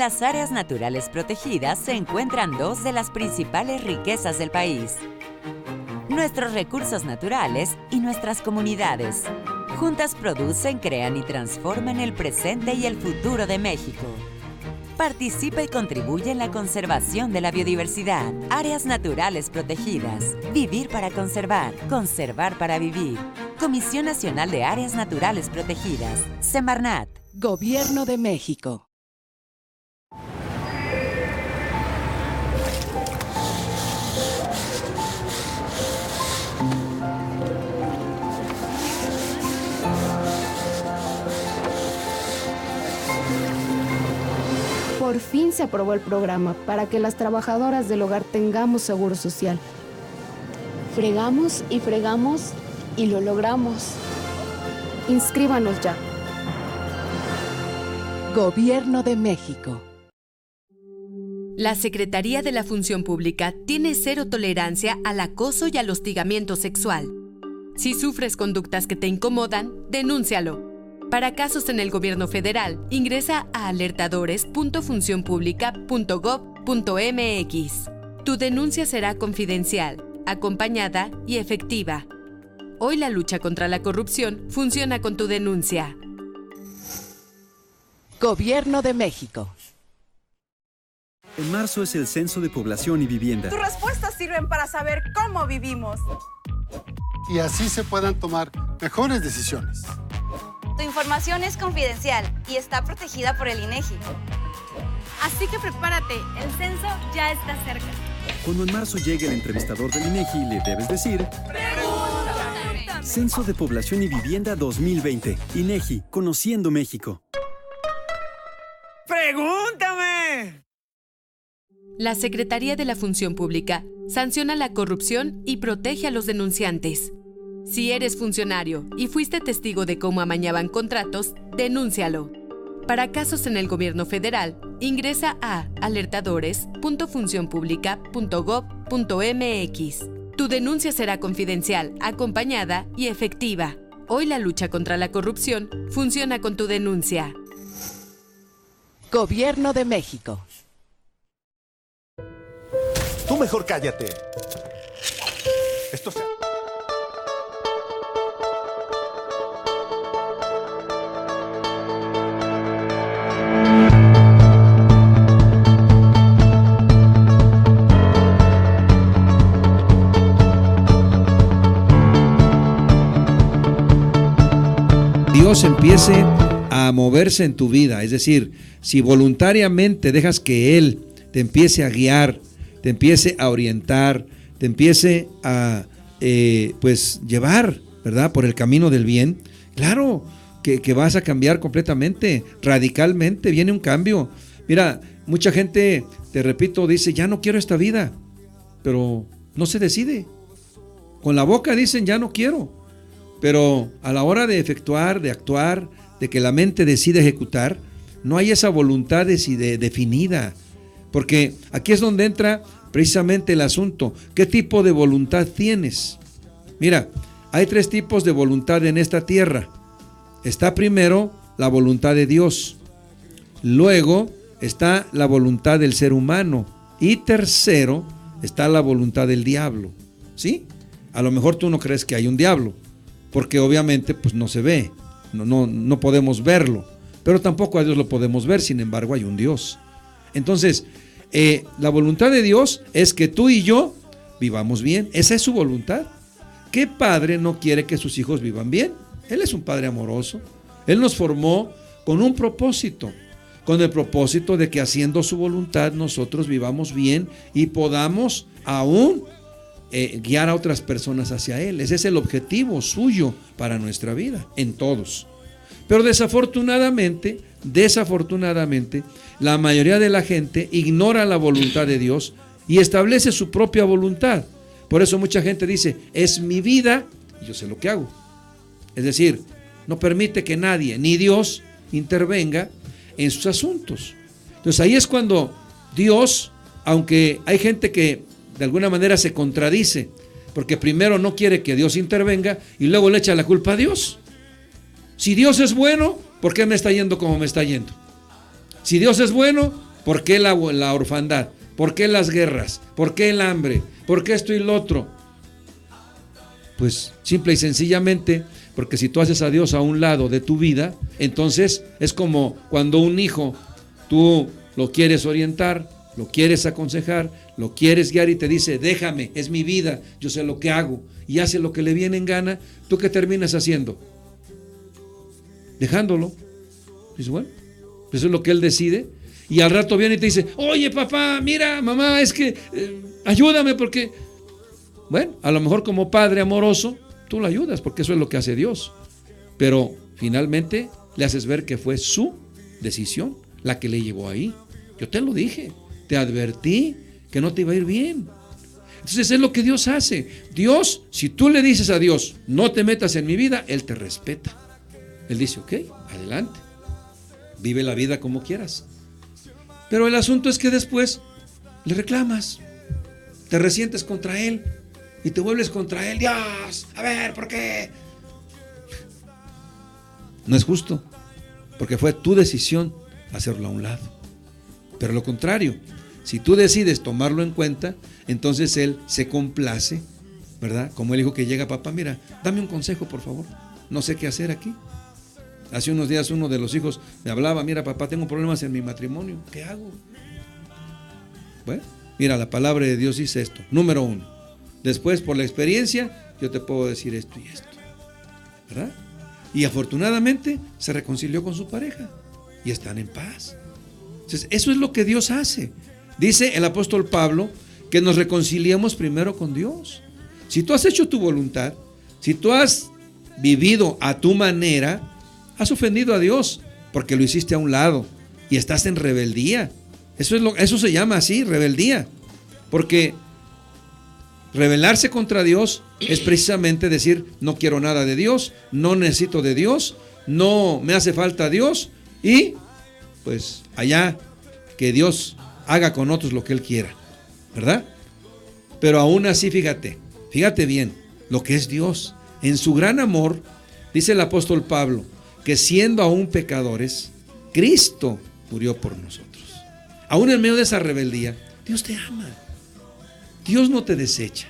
S23: En las áreas naturales protegidas se encuentran dos de las principales riquezas del país: nuestros recursos naturales y nuestras comunidades. Juntas producen, crean y transforman el presente y el futuro de México. Participa y contribuye en la conservación de la biodiversidad. Áreas naturales protegidas. Vivir para conservar. Conservar para vivir. Comisión Nacional de Áreas Naturales Protegidas. Semarnat.
S9: Gobierno de México.
S8: Por fin se aprobó el programa para que las trabajadoras del hogar tengamos seguro social. Fregamos y lo logramos. Inscríbanos ya.
S9: Gobierno de México.
S10: La Secretaría de la Función Pública tiene cero tolerancia al acoso y al hostigamiento sexual. Si sufres conductas que te incomodan, denúncialo. Para casos en el gobierno federal, ingresa a alertadores.funcionpublica.gov.mx. Tu denuncia será confidencial, acompañada y efectiva. Hoy la lucha contra la corrupción funciona con tu denuncia.
S9: Gobierno de México.
S11: En marzo es el Censo de Población y Vivienda.
S12: Tus respuestas sirven para saber cómo vivimos.
S13: Y así se puedan tomar mejores decisiones.
S14: Tu información es confidencial y está protegida por el INEGI.
S15: Así que prepárate, el censo ya está cerca.
S11: Cuando en marzo llegue el entrevistador del INEGI, le debes decir:
S15: ¡Pregúntame!
S11: Censo de Población y Vivienda 2020. INEGI, conociendo México.
S4: ¡Pregúntame!
S10: La Secretaría de la Función Pública sanciona la corrupción y protege a los denunciantes. Si eres funcionario y fuiste testigo de cómo amañaban contratos, denúncialo. Para casos en el gobierno federal, ingresa a alertadores.funcionpublica.gov.mx. Tu denuncia será confidencial, acompañada y efectiva. Hoy la lucha contra la corrupción funciona con tu denuncia.
S9: Gobierno de México.
S5: Tú mejor cállate. Esto se...
S1: Dios empiece a moverse en tu vida, es decir, si voluntariamente dejas que Él te empiece a guiar, te empiece a orientar, te empiece a pues llevar, ¿verdad?, por el camino del bien, claro que vas a cambiar completamente, radicalmente, viene un cambio. Mira, mucha gente, te repito, dice, ya no quiero esta vida, pero no se decide. Con la boca dicen, ya no quiero. Pero a la hora de efectuar, de actuar, de que la mente decide ejecutar, no hay esa voluntad definida. Porque aquí es donde entra precisamente el asunto. ¿Qué tipo de voluntad tienes? Mira, hay 3 tipos de voluntad en esta tierra. Está primero la voluntad de Dios. Luego está la voluntad del ser humano. Y tercero está la voluntad del diablo. ¿Sí? A lo mejor tú no crees que hay un diablo, porque obviamente pues no se ve, no podemos verlo, pero tampoco a Dios lo podemos ver, sin embargo hay un Dios. Entonces, la voluntad de Dios es que tú y yo vivamos bien, esa es su voluntad. ¿Qué padre no quiere que sus hijos vivan bien? Él es un padre amoroso, Él nos formó con un propósito, con el propósito de que haciendo su voluntad nosotros vivamos bien y podamos aún guiar a otras personas hacia Él. Ese es el objetivo suyo para nuestra vida, en todos. Pero desafortunadamente, la mayoría de la gente ignora la voluntad de Dios y establece su propia voluntad. Por eso mucha gente dice, es mi vida y yo sé lo que hago. Es decir, no permite que nadie, ni Dios, intervenga en sus asuntos. Entonces ahí es cuando Dios, aunque hay gente que de alguna manera se contradice, porque primero no quiere que Dios intervenga y luego le echa la culpa a Dios. Si Dios es bueno, ¿por qué me está yendo como me está yendo? Si Dios es bueno, ¿Por qué la orfandad? ¿Por qué las guerras? ¿Por qué el hambre? ¿Por qué esto y lo otro? Pues simple y sencillamente, porque si tú haces a Dios a un lado de tu vida, entonces es como cuando un hijo, tú lo quieres orientar, lo quieres aconsejar, lo quieres guiar y te dice, déjame, es mi vida, yo sé lo que hago, y hace lo que le viene en gana. ¿Tú qué terminas haciendo? Dejándolo. Dices, bueno, eso es lo que él decide. Y al rato viene y te dice, oye papá, mira, mamá, es que ayúdame porque... Bueno, a lo mejor como padre amoroso, tú lo ayudas porque eso es lo que hace Dios. Pero finalmente le haces ver que fue su decisión la que le llevó ahí. Yo te lo dije, te advertí que no te iba a ir bien. Entonces es lo que Dios hace. Dios, si tú le dices a Dios, no te metas en mi vida, Él te respeta. Él dice, ok, adelante, vive la vida como quieras. Pero el asunto es que después le reclamas, te resientes contra Él y te vuelves contra Él. Dios, a ver, ¿por qué? No es justo, porque fue tu decisión hacerlo a un lado. Pero lo contrario, si tú decides tomarlo en cuenta, entonces Él se complace, ¿verdad? Como el hijo que llega, papá, mira, dame un consejo, por favor, no sé qué hacer aquí. Hace unos días uno de los hijos me hablaba, mira papá, tengo problemas en mi matrimonio, ¿qué hago? Bueno, mira, la palabra de Dios dice esto, número 1. Después, por la experiencia, yo te puedo decir esto y esto, ¿verdad? Y afortunadamente se reconcilió con su pareja y están en paz. Entonces, eso es lo que Dios hace. Dice el apóstol Pablo que nos reconciliemos primero con Dios. Si tú has hecho tu voluntad, si tú has vivido a tu manera, has ofendido a Dios porque lo hiciste a un lado y estás en rebeldía. Eso se llama así, rebeldía. Porque rebelarse contra Dios es precisamente decir, no quiero nada de Dios, no necesito de Dios, no me hace falta Dios y pues allá que Dios haga con otros lo que Él quiera, ¿verdad? Pero aún así, fíjate bien lo que es Dios. En su gran amor, dice el apóstol Pablo, que siendo aún pecadores, Cristo murió por nosotros. Aún en medio de esa rebeldía, Dios te ama. Dios no te desecha.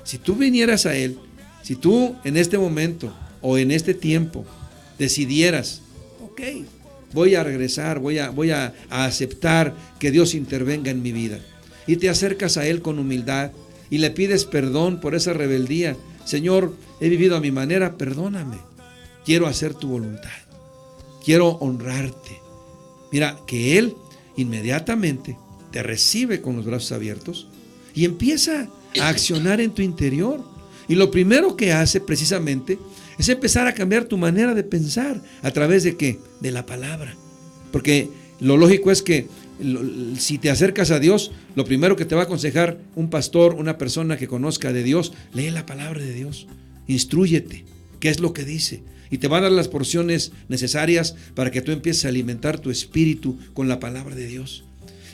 S1: Si tú vinieras a Él, si tú en este momento o en este tiempo decidieras, ok, voy a regresar, voy a aceptar que Dios intervenga en mi vida, y te acercas a Él con humildad y le pides perdón por esa rebeldía, Señor, he vivido a mi manera, perdóname, quiero hacer tu voluntad, quiero honrarte. Mira, que Él inmediatamente te recibe con los brazos abiertos y empieza a accionar en tu interior. Y lo primero que hace precisamente es empezar a cambiar tu manera de pensar. ¿A través de qué? De la palabra. Porque lo lógico es que si te acercas a Dios, lo primero que te va a aconsejar un pastor, una persona que conozca de Dios, lee la palabra de Dios, instrúyete, qué es lo que dice, y te va a dar las porciones necesarias para que tú empieces a alimentar tu espíritu con la palabra de Dios.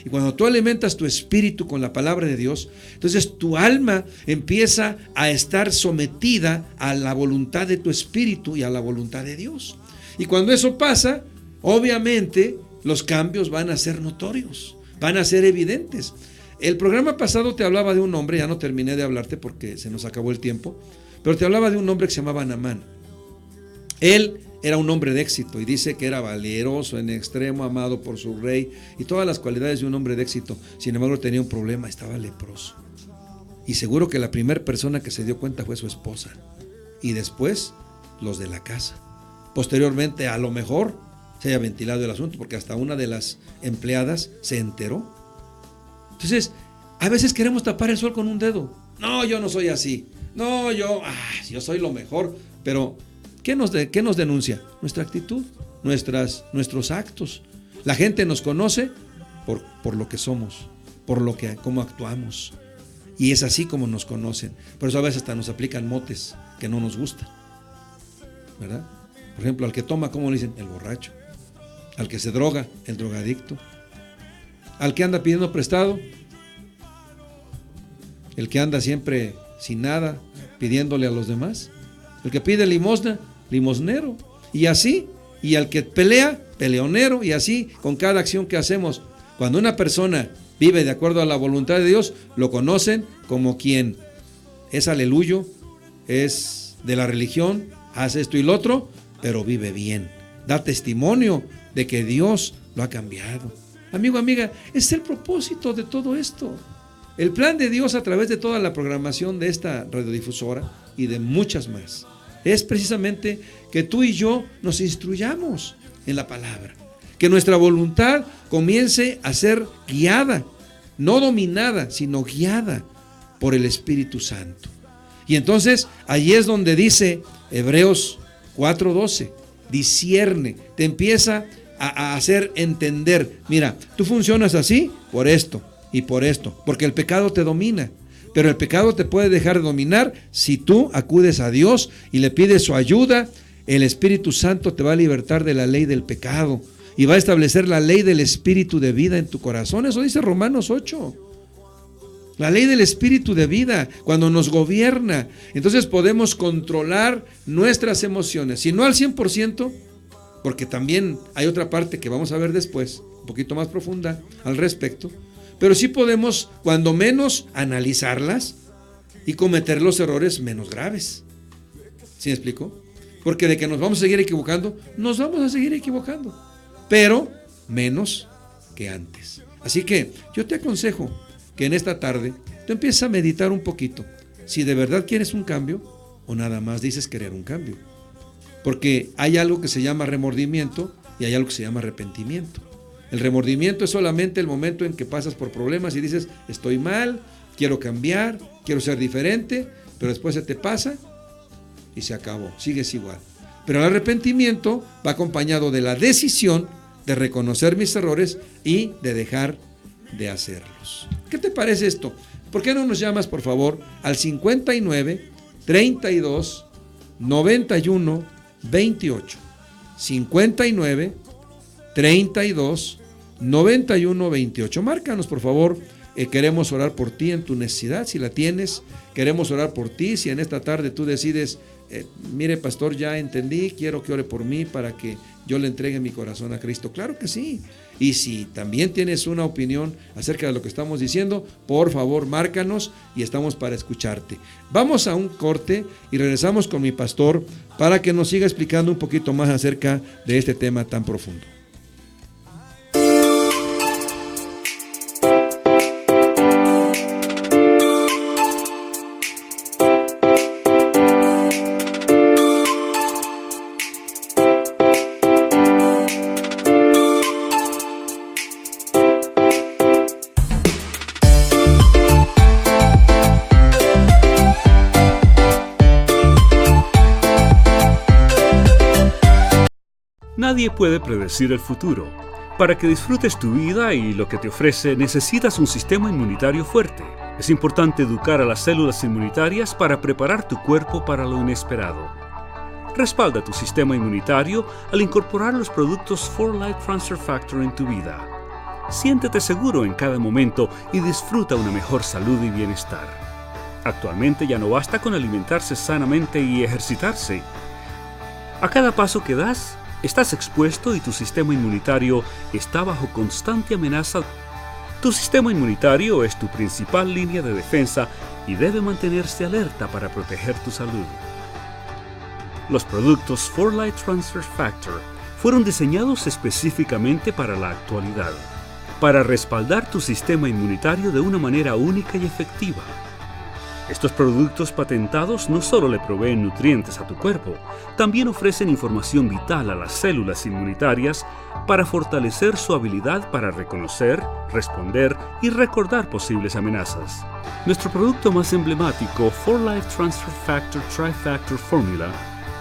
S1: Y cuando tú alimentas tu espíritu con la palabra de Dios, entonces tu alma empieza a estar sometida a la voluntad de tu espíritu y a la voluntad de Dios. Y cuando eso pasa, obviamente los cambios van a ser notorios, van a ser evidentes. El programa pasado te hablaba de un hombre, ya no terminé de hablarte porque se nos acabó el tiempo, pero te hablaba de un hombre que se llamaba Naamán. Él era un hombre de éxito y dice que era valeroso en extremo, amado por su rey y todas las cualidades de un hombre de éxito. Sin embargo, tenía un problema, estaba leproso. Y seguro que la primera persona que se dio cuenta fue su esposa y después los de la casa. Posteriormente, a lo mejor se haya ventilado el asunto porque hasta una de las empleadas se enteró. Entonces, a veces queremos tapar el sol con un dedo. No, yo no soy así. No, yo soy lo mejor. Pero ¿qué nos denuncia? Nuestra actitud, nuestros actos. La gente nos conoce por lo que somos, cómo actuamos. Y es así como nos conocen. Por eso a veces hasta nos aplican motes que no nos gustan, ¿verdad? Por ejemplo, al que toma, ¿cómo le dicen? El borracho. Al que se droga, el drogadicto. Al que anda pidiendo prestado, el que anda siempre sin nada, pidiéndole a los demás. El que pide limosna, limosnero. Y así, y al que pelea, peleonero. Y así, con cada acción que hacemos, Cuando una persona vive de acuerdo a la voluntad de Dios, lo conocen como quien es aleluyo, es de la religión, hace esto y lo otro, pero vive bien. Da testimonio de que Dios lo ha cambiado. Amigo, amiga, es el propósito de todo esto. El plan de Dios a través de toda la programación de esta radiodifusora y de muchas más es precisamente que tú y yo nos instruyamos en la palabra. Que nuestra voluntad comience a ser guiada, no dominada, sino guiada por el Espíritu Santo. Y entonces allí es donde dice Hebreos 4:12, discierne, te empieza a hacer entender, mira, tú funcionas así por esto y por esto, porque el pecado te domina, pero el pecado te puede dejar de dominar si tú acudes a Dios y le pides su ayuda. El Espíritu Santo te va a libertar de la ley del pecado y va a establecer la ley del Espíritu de vida en tu corazón. Eso dice Romanos 8. La ley del Espíritu de vida, cuando nos gobierna, entonces podemos controlar nuestras emociones, si no al 100%, porque también hay otra parte que vamos a ver después, un poquito más profunda al respecto, pero sí podemos, cuando menos, analizarlas y cometer los errores menos graves. ¿Sí me explico? Porque de que nos vamos a seguir equivocando, nos vamos a seguir equivocando, pero menos que antes. Así que yo te aconsejo que en esta tarde tú empieces a meditar un poquito, si de verdad quieres un cambio o nada más dices querer un cambio. Porque hay algo que se llama remordimiento y hay algo que se llama arrepentimiento. El remordimiento es solamente el momento en que pasas por problemas y dices, estoy mal, quiero cambiar, quiero ser diferente, pero después se te pasa y se acabó, sigues igual. Pero el arrepentimiento va acompañado de la decisión de reconocer mis errores y de dejar de hacerlos. ¿Qué te parece esto? ¿Por qué no nos llamas, por favor, al 59 32 91 28? 59 32 91 28. Márcanos, por favor. Queremos orar por ti en tu necesidad, si la tienes. Queremos orar por ti. Si en esta tarde tú decides, mire, pastor, ya entendí, quiero que ore por mí para que yo le entregue mi corazón a Cristo. Claro que sí. Y si también tienes una opinión acerca de lo que estamos diciendo, por favor, márcanos y estamos para escucharte. Vamos a un corte y regresamos con mi pastor para que nos siga explicando un poquito más acerca de este tema tan profundo.
S3: Nadie puede predecir el futuro. Para que disfrutes tu vida y lo que te ofrece, necesitas un sistema inmunitario fuerte. Es importante educar a las células inmunitarias para preparar tu cuerpo para lo inesperado. Respalda tu sistema inmunitario al incorporar los productos 4Life Transfer Factor en tu vida. Siéntete seguro en cada momento y disfruta una mejor salud y bienestar. Actualmente ya no basta con alimentarse sanamente y ejercitarse. A cada paso que das, estás expuesto y tu sistema inmunitario está bajo constante amenaza. Tu sistema inmunitario es tu principal línea de defensa y debe mantenerse alerta para proteger tu salud. Los productos 4Life Transfer Factor fueron diseñados específicamente para la actualidad, para respaldar tu sistema inmunitario de una manera única y efectiva. Estos productos patentados no solo le proveen nutrientes a tu cuerpo, también ofrecen información vital a las células inmunitarias para fortalecer su habilidad para reconocer, responder y recordar posibles amenazas. Nuestro producto más emblemático, 4Life Transfer Factor Tri-Factor Formula,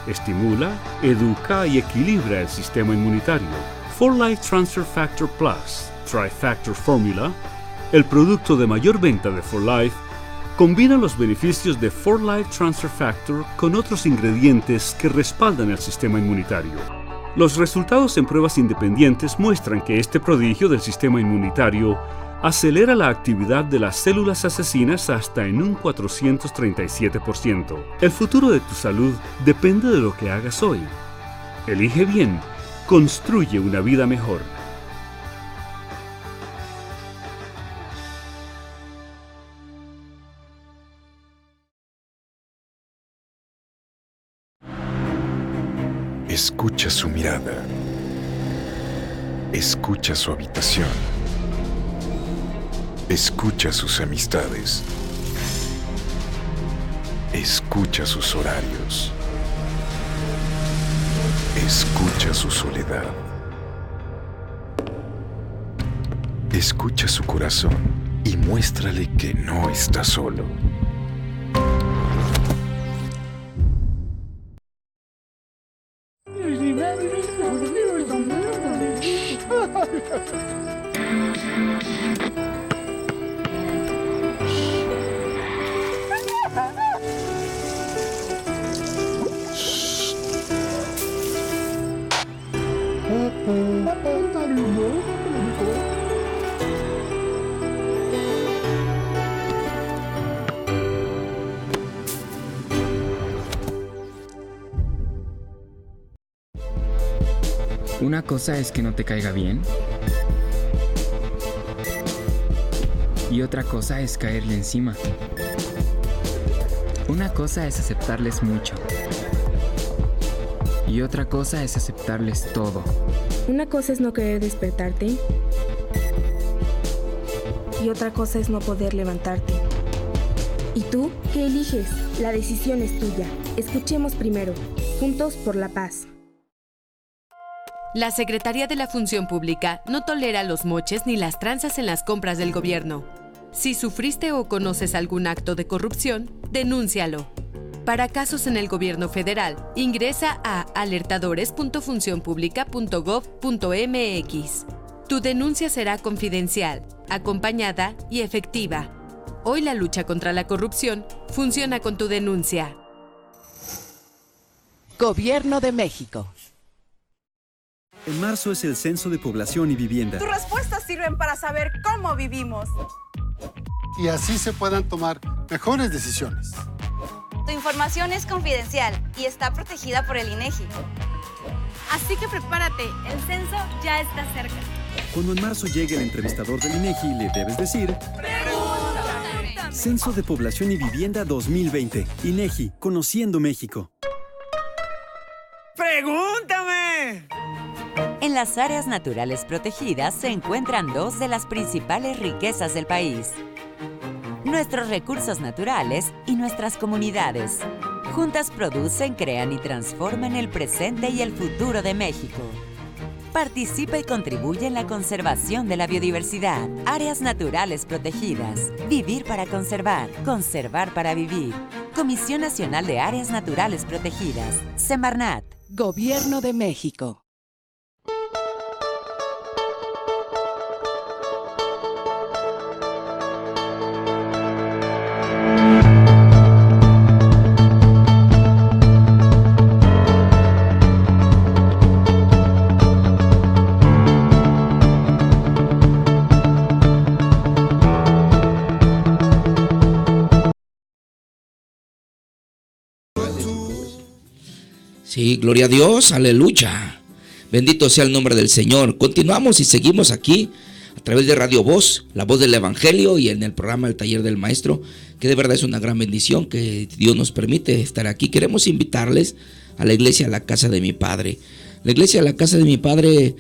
S3: estimula, educa y equilibra el sistema inmunitario. 4Life Transfer Factor Plus Tri-Factor Formula, el producto de mayor venta de 4Life, combina los beneficios de 4Life Transfer Factor con otros ingredientes que respaldan el sistema inmunitario. Los resultados en pruebas independientes muestran que este prodigio del sistema inmunitario acelera la actividad de las células asesinas hasta en un 437%. El futuro de tu salud depende de lo que hagas hoy. Elige bien, construye una vida mejor.
S4: Escucha su mirada. Escucha su habitación. Escucha sus amistades. Escucha sus horarios. Escucha su soledad. Escucha su corazón y muéstrale que no está solo.
S7: Una cosa es que no te caiga bien y otra cosa es caerle encima. Una cosa es aceptarles mucho y otra cosa es aceptarles todo.
S20: Una cosa es no querer despertarte y otra cosa es no poder levantarte. ¿Y tú qué eliges? La decisión es tuya. Escuchemos primero. Juntos por la paz.
S10: La Secretaría de la Función Pública no tolera los moches ni las tranzas en las compras del gobierno. Si sufriste o conoces algún acto de corrupción, denúncialo. Para casos en el gobierno federal, ingresa a alertadores.funcionpublica.gov.mx. Tu denuncia será confidencial, acompañada y efectiva. Hoy la lucha contra la corrupción funciona con tu denuncia.
S9: Gobierno de México.
S11: En marzo es el Censo de Población y Vivienda.
S12: Tus respuestas sirven para saber cómo vivimos.
S13: Y así se puedan tomar mejores decisiones.
S14: Tu información es confidencial y está protegida por el INEGI.
S15: Así que prepárate, el censo ya está cerca.
S11: Cuando en marzo llegue el entrevistador del INEGI, le debes decir...
S15: ¡Pregúntame!
S11: Censo de Población y Vivienda 2020. INEGI, Conociendo México.
S24: ¡Pregúntame!
S23: En las áreas naturales protegidas se encuentran dos de las principales riquezas del país: nuestros recursos naturales y nuestras comunidades. Juntas producen, crean y transforman el presente y el futuro de México. Participa y contribuye en la conservación de la biodiversidad. Áreas naturales protegidas. Vivir para conservar. Conservar para vivir. Comisión Nacional de Áreas Naturales Protegidas. Semarnat.
S9: Gobierno de México.
S2: Sí, gloria a Dios, aleluya. Bendito sea el nombre del Señor. Continuamos y seguimos aquí a través de Radio Voz, la voz del Evangelio, y en el programa El Taller del Maestro, que de verdad es una gran bendición que Dios nos permite estar aquí. Queremos invitarles a la iglesia, a la casa de mi Padre. La iglesia, a la casa de mi Padre,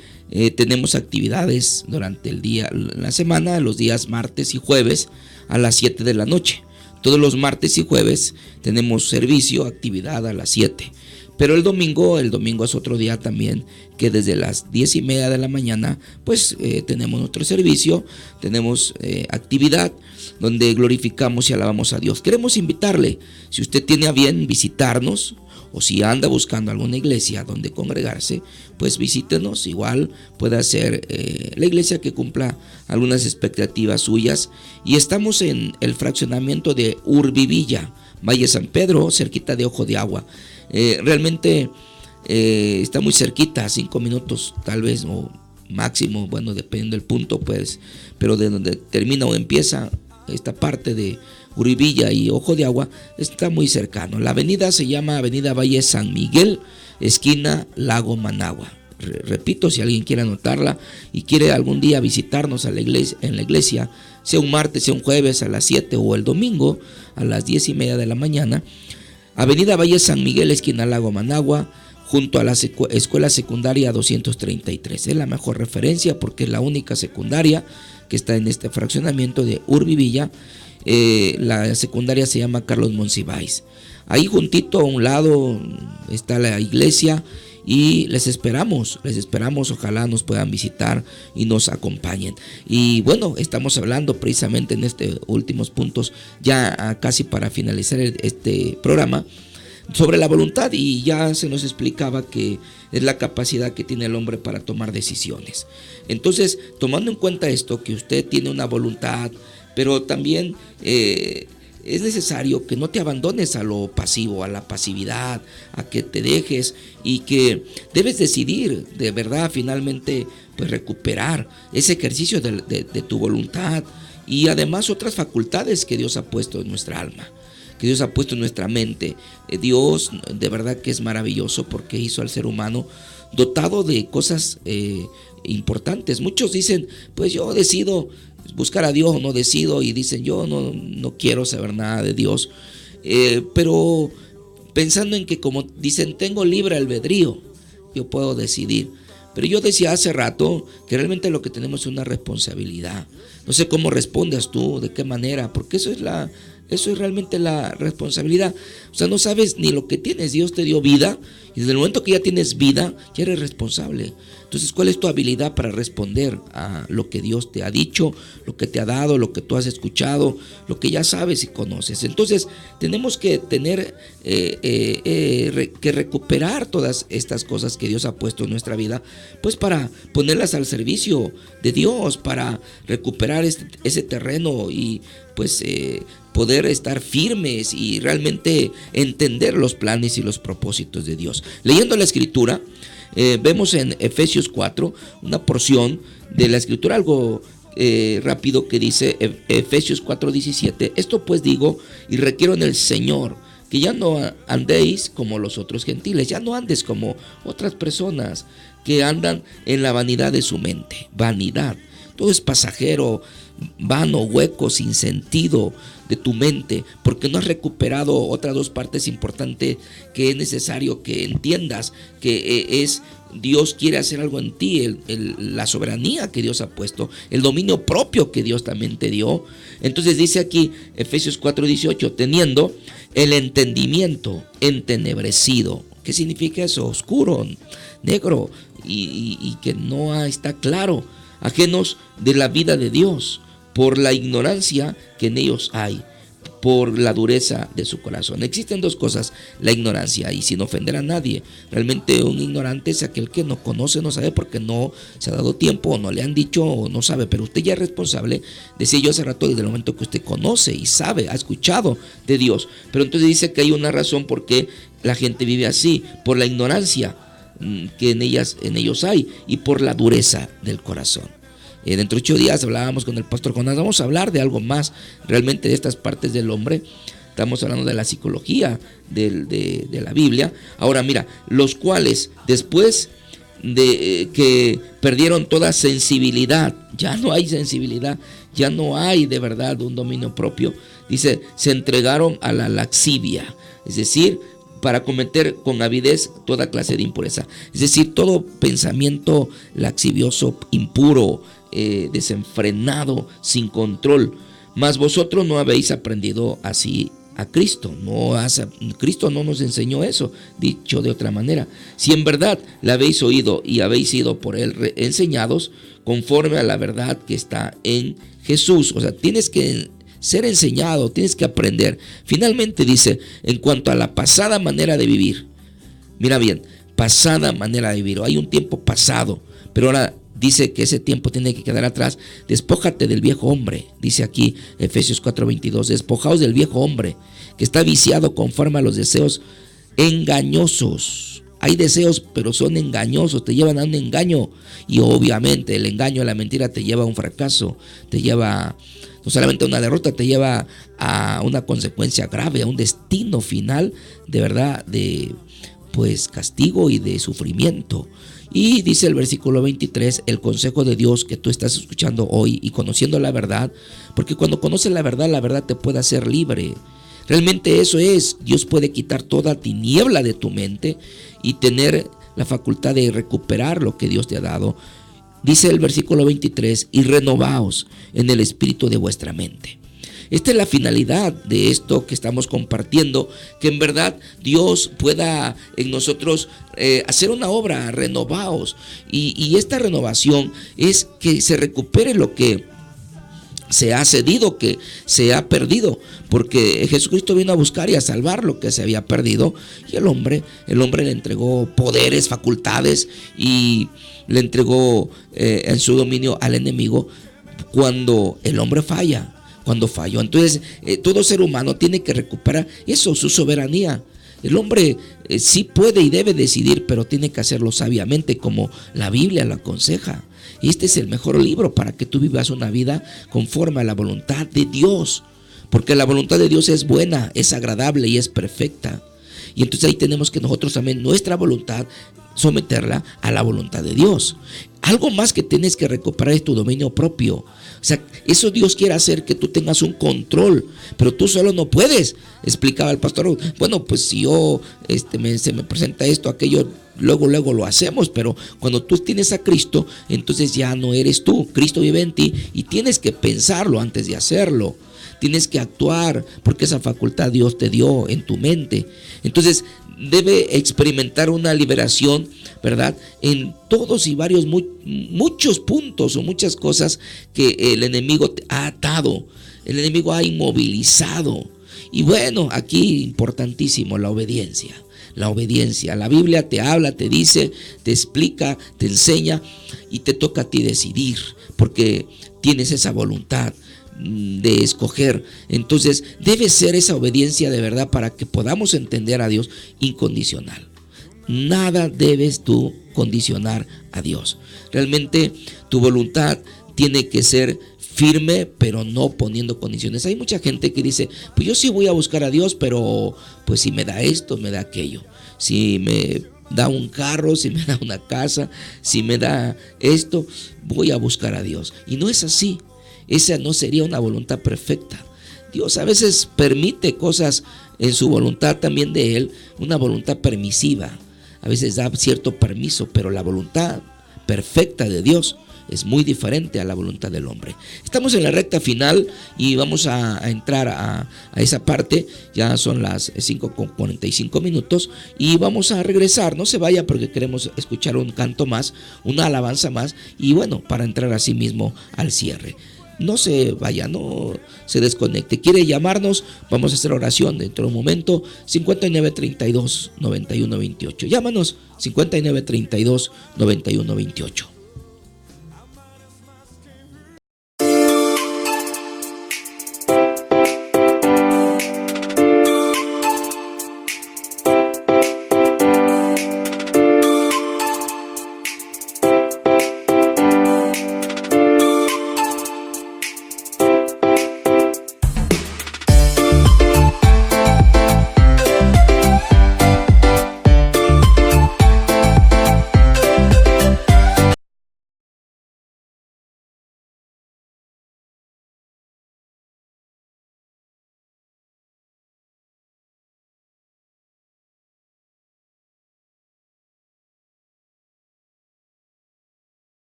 S2: tenemos actividades durante el día, la semana, los días martes y jueves a las 7 de la noche. Todos los martes y jueves tenemos servicio, actividad a las 7. Pero el domingo es otro día también, que desde las 10:30 de la mañana, pues tenemos nuestro servicio, tenemos actividad donde glorificamos y alabamos a Dios. Queremos invitarle, si usted tiene a bien visitarnos, o si anda buscando alguna iglesia donde congregarse, pues visítenos. Igual puede ser la iglesia que cumpla algunas expectativas suyas. Y estamos en el fraccionamiento de Urbivilla, Valle San Pedro, cerquita de Ojo de Agua. Realmente está muy cerquita, 5 minutos tal vez, o máximo, bueno, dependiendo del punto, pues, pero de donde termina o empieza esta parte de Urbivilla y Ojo de Agua está muy cercano. La avenida se llama Avenida Valle San Miguel, esquina Lago Managua. Repito, si alguien quiere anotarla y quiere algún día visitarnos a la iglesia, en la iglesia, sea un martes, sea un jueves a las 7 o el domingo a las 10:30 de la mañana, Avenida Valle San Miguel, esquina Lago Managua, junto a la escuela secundaria 233. Es la mejor referencia porque es la única secundaria que está en este fraccionamiento de Urbivilla. La secundaria se llama Carlos Monsiváis. Ahí juntito a un lado está la iglesia y les esperamos, ojalá nos puedan visitar y nos acompañen. Y bueno, estamos hablando precisamente en estos últimos puntos, ya casi para finalizar este programa, sobre la voluntad, y ya se nos explicaba que es la capacidad que tiene el hombre para tomar decisiones. Entonces, tomando en cuenta esto, que usted tiene una voluntad, pero también es necesario que no te abandones a lo pasivo, a la pasividad, a que te dejes, y que debes decidir de verdad finalmente pues recuperar ese ejercicio de tu voluntad, y además otras facultades que Dios ha puesto en nuestra alma, que Dios ha puesto en nuestra mente. Dios de verdad que es maravilloso porque hizo al ser humano dotado de cosas importantes. Muchos dicen, pues yo decido buscar a Dios o no decido, y dicen yo no quiero saber nada de Dios, pero pensando en que, como dicen, tengo libre albedrío, yo puedo decidir. Pero yo decía hace rato que realmente lo que tenemos es una responsabilidad. No sé cómo respondas tú, de qué manera, porque eso es realmente la responsabilidad. O sea, no sabes ni lo que tienes. Dios te dio vida, y desde el momento que ya tienes vida, ya eres responsable. Entonces, ¿cuál es tu habilidad para responder a lo que Dios te ha dicho, lo que te ha dado, lo que tú has escuchado, lo que ya sabes y conoces? Entonces, tenemos que tener que recuperar todas estas cosas que Dios ha puesto en nuestra vida, pues para ponerlas al servicio de Dios, para recuperar ese terreno y pues poder estar firmes y realmente entender los planes y los propósitos de Dios. Leyendo la Escritura, vemos en Efesios 4 una porción de la Escritura algo rápido, que dice Efesios 4:17: esto pues digo y requiero en el Señor, que ya no andéis como los otros gentiles, ya no andes como otras personas que andan en la vanidad de su mente. Vanidad, todo es pasajero, vano, hueco, sin sentido de tu mente, porque no has recuperado otras dos partes importantes que es necesario que entiendas, que es Dios quiere hacer algo en ti, la soberanía que Dios ha puesto, el dominio propio que Dios también te dio. Entonces dice aquí Efesios 4:18, teniendo el entendimiento entenebrecido. ¿Qué significa eso? Oscuro, negro, y que no está claro, ajenos de la vida de Dios, por la ignorancia que en ellos hay, por la dureza de su corazón. Existen dos cosas: la ignorancia, y sin ofender a nadie, realmente un ignorante es aquel que no conoce, no sabe porque no se ha dado tiempo, o no le han dicho, o no sabe. Pero usted ya es responsable, decía yo hace rato, desde el momento que usted conoce y sabe, ha escuchado de Dios. Pero entonces dice que hay una razón por qué la gente vive así: por la ignorancia que en ellos hay, y por la dureza del corazón. Dentro de 8 días hablábamos con el pastor Jonás. Vamos a hablar de algo más realmente de estas partes del hombre. Estamos hablando de la psicología de la Biblia. Ahora mira, los cuales después de que perdieron toda sensibilidad, ya no hay sensibilidad, ya no hay de verdad un dominio propio, dice, se entregaron a la lascivia, es decir, para cometer con avidez toda clase de impureza, es decir, todo pensamiento laxivioso, impuro, desenfrenado, sin control. Mas vosotros no habéis aprendido así a Cristo. Cristo no nos enseñó eso. Dicho de otra manera, si en verdad la habéis oído y habéis sido por él enseñados conforme a la verdad que está en Jesús. O sea, tienes que ser enseñado, tienes que aprender. Finalmente dice, en cuanto a la pasada manera de vivir, mira bien, pasada manera de vivir, hay un tiempo pasado, pero ahora dice que ese tiempo tiene que quedar atrás. Despójate del viejo hombre, dice aquí Efesios 4:22, despojaos del viejo hombre que está viciado conforme a los deseos engañosos. Hay deseos, pero son engañosos, te llevan a un engaño, y obviamente el engaño, la mentira te lleva a un fracaso, te lleva no solamente a una derrota, te lleva a una consecuencia grave, a un destino final de verdad, de pues castigo y de sufrimiento. Y dice el versículo 23, el consejo de Dios que tú estás escuchando hoy y conociendo la verdad, porque cuando conoces la verdad te puede hacer libre. Realmente eso es. Dios puede quitar toda tiniebla de tu mente y tener la facultad de recuperar lo que Dios te ha dado. Dice el versículo 23, y renovaos en el espíritu de vuestra mente. Esta es la finalidad de esto que estamos compartiendo, que en verdad Dios pueda en nosotros hacer una obra, renovaos. Y esta renovación es que se recupere lo que se ha cedido, que se ha perdido, porque Jesucristo vino a buscar y a salvar lo que se había perdido, y el hombre le entregó poderes, facultades, y le entregó en su dominio al enemigo cuando el hombre falla, cuando falló. Entonces todo ser humano tiene que recuperar eso, su soberanía. El hombre sí puede y debe decidir, pero tiene que hacerlo sabiamente, como la Biblia lo aconseja. Y este es el mejor libro para que tú vivas una vida conforme a la voluntad de Dios, porque la voluntad de Dios es buena, es agradable y es perfecta. Y entonces ahí tenemos que nosotros también nuestra voluntad someterla a la voluntad de Dios. Algo más que tienes que recuperar es tu dominio propio. O sea, eso Dios quiere hacer, que tú tengas un control, pero tú solo no puedes. Explicaba el pastor, bueno, pues si yo se me presenta esto, aquello, luego lo hacemos, pero cuando tú tienes a Cristo, entonces ya no eres tú. Cristo vive en ti y tienes que pensarlo antes de hacerlo. Tienes que actuar, porque esa facultad Dios te dio en tu mente. Entonces debe experimentar una liberación, ¿verdad? En todos y varios, muchos puntos o muchas cosas que el enemigo ha atado, el enemigo ha inmovilizado. Y bueno, aquí importantísimo la obediencia. La obediencia. La Biblia te habla, te dice, te explica, te enseña, y te toca a ti decidir, porque tienes esa voluntad de escoger. Entonces debe ser esa obediencia de verdad para que podamos entender a Dios incondicional. Nada debes tú condicionar a Dios. Realmente tu voluntad tiene que ser firme, pero no poniendo condiciones. Hay mucha gente que dice, pues yo sí voy a buscar a Dios, pero pues si me da esto, me da aquello. Si me da un carro, si me da una casa, si me da esto, voy a buscar a Dios. Y no es así. Esa no sería una voluntad perfecta. Dios a veces permite cosas en su voluntad también de Él, una voluntad permisiva. A veces da cierto permiso, pero la voluntad perfecta de Dios es muy diferente a la voluntad del hombre. Estamos en la recta final y vamos a entrar a esa parte. Ya son las 5:45 y vamos a regresar. No se vaya, porque queremos escuchar un canto más, una alabanza más, y bueno, para entrar así mismo al cierre. No se vaya, no se desconecte. ¿Quiere llamarnos? Vamos a hacer oración dentro de un momento. 5932-9128. Llámanos, 5932-9128.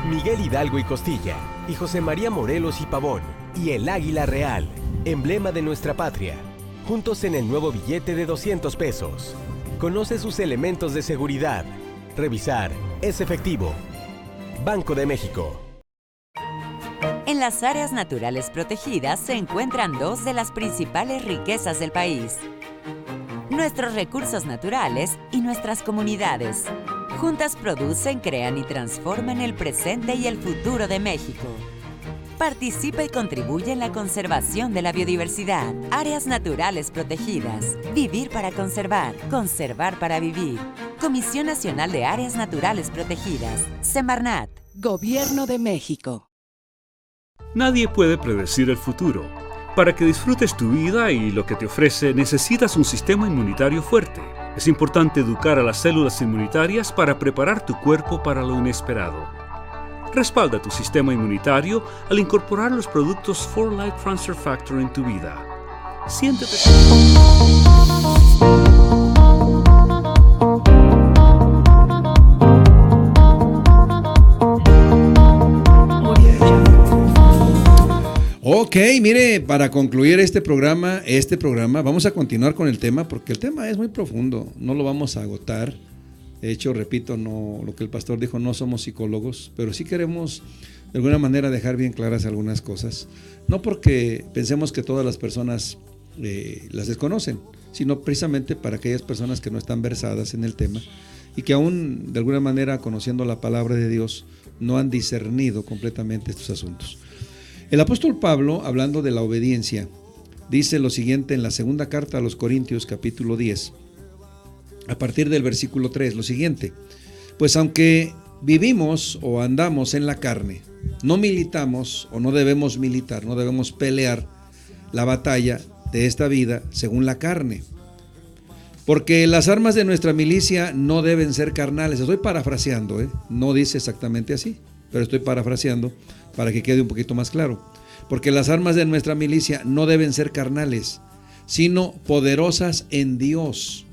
S16: Miguel Hidalgo y Costilla, y José María Morelos y Pavón, y el Águila Real, emblema de nuestra patria, juntos en el nuevo billete de 200 pesos. Conoce sus elementos de seguridad. Revisar, es efectivo. Banco de México.
S23: En las áreas naturales protegidas se encuentran dos de las principales riquezas del país: nuestros recursos naturales y nuestras comunidades. Juntas producen, crean y transforman el presente y el futuro de México. Participa y contribuye en la conservación de la biodiversidad. Áreas naturales protegidas. Vivir para conservar. Conservar para vivir. Comisión Nacional de Áreas Naturales Protegidas. Semarnat.
S9: Gobierno de México.
S3: Nadie puede predecir el futuro. Para que disfrutes tu vida y lo que te ofrece, necesitas un sistema inmunitario fuerte. Es importante educar a las células inmunitarias para preparar tu cuerpo para lo inesperado. Respalda tu sistema inmunitario al incorporar los productos 4Life Transfer Factor en tu vida. Siéntete.
S1: Ok, mire, para concluir este programa, vamos a continuar con el tema, porque el tema es muy profundo, no lo vamos a agotar. De hecho, repito, no, lo que el pastor dijo, no somos psicólogos, pero sí queremos de alguna manera dejar bien claras algunas cosas. No porque pensemos que todas las personas las desconocen, sino precisamente para aquellas personas que no están versadas en el tema y que aún de alguna manera, conociendo la palabra de Dios, no han discernido completamente estos asuntos. El apóstol Pablo, hablando de la obediencia, dice lo siguiente en la segunda carta a los Corintios, capítulo 10, a partir del versículo 3, lo siguiente: pues aunque vivimos o andamos en la carne, no militamos o no debemos militar, no debemos pelear la batalla de esta vida según la carne. Porque las armas de nuestra milicia no deben ser carnales. Estoy parafraseando, no dice exactamente así, pero estoy parafraseando para que quede un poquito más claro. Porque las armas de nuestra milicia no deben ser carnales, sino poderosas en Dios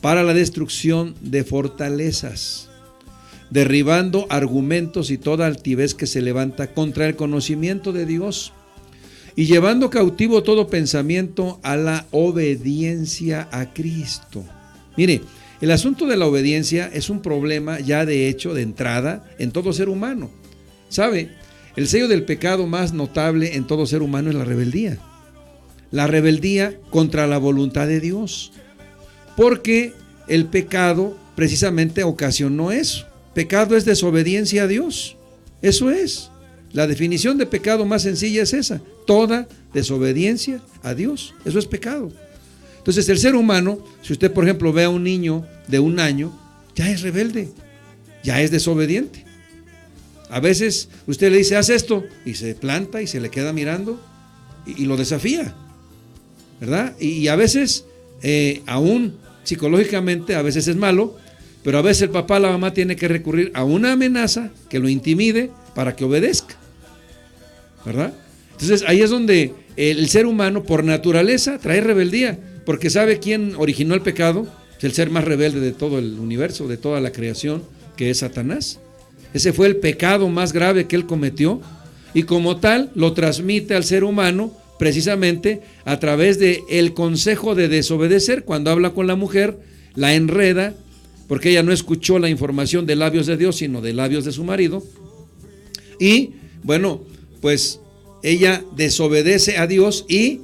S1: para la destrucción de fortalezas, derribando argumentos y toda altivez que se levanta contra el conocimiento de Dios, y llevando cautivo todo pensamiento a la obediencia a Cristo. Mire, el asunto de la obediencia es un problema ya de hecho, de entrada, en todo ser humano. ¿Sabe? El sello del pecado más notable en todo ser humano es la rebeldía. La rebeldía contra la voluntad de Dios. Porque el pecado precisamente ocasionó eso. Pecado es desobediencia a Dios. Eso es. La definición de pecado más sencilla es esa. Toda desobediencia a Dios. Eso es pecado. Entonces el ser humano, si usted por ejemplo ve a un niño de 1 año, ya es rebelde, ya es desobediente. A veces usted le dice, haz esto, y se planta y se le queda mirando y lo desafía, ¿verdad? Y a veces, aún psicológicamente, a veces es malo, pero a veces el papá, la mamá tiene que recurrir a una amenaza que lo intimide para que obedezca, ¿verdad? Entonces ahí es donde el ser humano por naturaleza trae rebeldía, porque ¿sabe quién originó el pecado? Es el ser más rebelde de todo el universo, de toda la creación, que es Satanás. Ese fue el pecado más grave que él cometió y como tal lo transmite al ser humano precisamente a través de el consejo de desobedecer. Cuando habla con la mujer, la enreda porque ella no escuchó la información de labios de Dios, sino de labios de su marido. Y bueno, pues ella desobedece a Dios y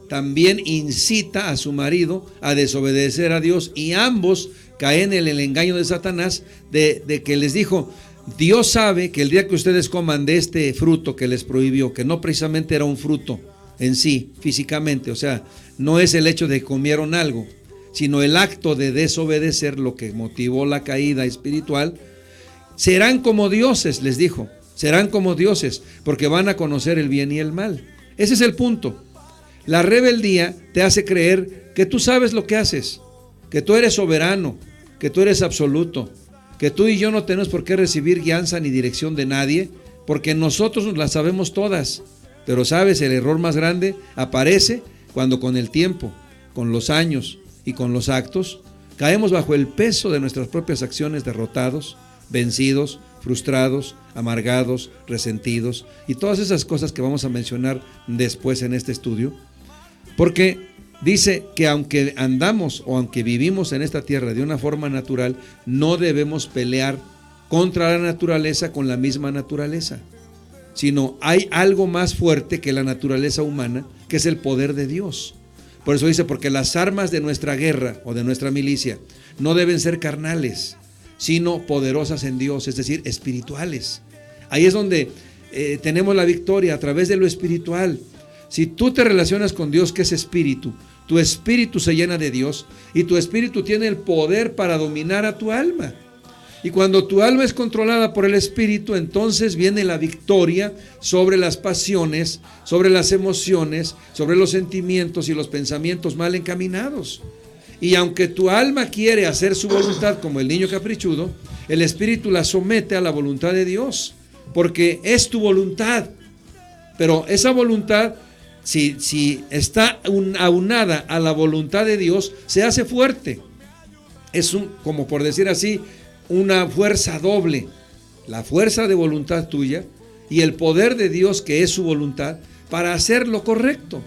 S1: también incita a su marido a desobedecer a Dios, y ambos caen en el engaño de Satanás de que les dijo, Dios sabe que el día que ustedes coman de este fruto que les prohibió, que no precisamente era un fruto en sí, físicamente, o sea, no es el hecho de que comieron algo, sino el acto de desobedecer lo que motivó la caída espiritual, serán como dioses, les dijo, serán como dioses, porque van a conocer el bien y el mal. Ese es el punto. La rebeldía te hace creer que tú sabes lo que haces, que tú eres soberano, que tú eres absoluto, que tú y yo no tenemos por qué recibir guianza ni dirección de nadie, porque nosotros nos las sabemos todas. Pero sabes, el error más grande aparece cuando con el tiempo, con los años y con los actos, caemos bajo el peso de nuestras propias acciones, derrotados, vencidos, frustrados, amargados, resentidos y todas esas cosas que vamos a mencionar después en este estudio, porque dice que aunque andamos o aunque vivimos en esta tierra de una forma natural, no debemos pelear contra la naturaleza con la misma naturaleza, sino hay algo más fuerte que la naturaleza humana, que es el poder de Dios. Por eso dice, porque las armas de nuestra guerra o de nuestra milicia no deben ser carnales, sino poderosas en Dios, es decir, espirituales. Ahí es donde tenemos la victoria, a través de lo espiritual. Si tú te relacionas con Dios, que es espíritu, tu espíritu se llena de Dios y tu espíritu tiene el poder para dominar a tu alma. Y cuando tu alma es controlada por el espíritu, entonces viene la victoria sobre las pasiones, sobre las emociones, sobre los sentimientos y los pensamientos mal encaminados. Y aunque tu alma quiere hacer su voluntad como el niño caprichudo, el espíritu la somete a la voluntad de Dios, porque es tu voluntad. Pero esa voluntad, si está aunada a la voluntad de Dios, se hace fuerte. Es como por decir así, una fuerza doble, la fuerza de voluntad tuya y el poder de Dios, que es su voluntad, para hacer lo correcto.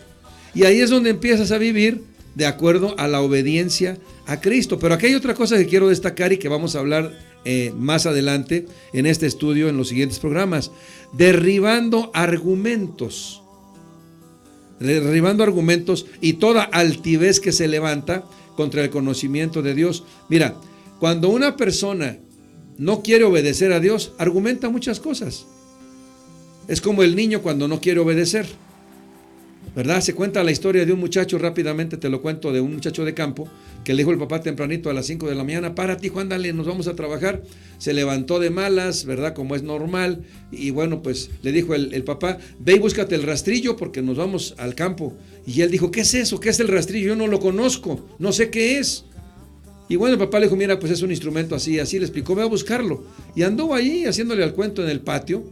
S1: Y ahí es donde empiezas a vivir de acuerdo a la obediencia a Cristo. Pero aquí hay otra cosa que quiero destacar y que vamos a hablar más adelante en este estudio, en los siguientes programas. Derribando argumentos y toda altivez que se levanta contra el conocimiento de Dios. Mira, cuando una persona no quiere obedecer a Dios, argumenta muchas cosas. Es como el niño cuando no quiere obedecer, ¿verdad? Se cuenta la historia de un muchacho, rápidamente te lo cuento, de un muchacho de campo, que le dijo el papá tempranito a las 5 de la mañana, párate, hijo, ándale, nos vamos a trabajar. Se levantó de malas, ¿verdad? Como es normal, y bueno, pues le dijo el papá, ve y búscate el rastrillo porque nos vamos al campo. Y él dijo, ¿qué es eso? ¿Qué es el rastrillo? Yo no lo conozco, no sé qué es. Y bueno, el papá le dijo, mira, pues es un instrumento así le explicó, ve a buscarlo. Y anduvo ahí haciéndole al cuento en el patio,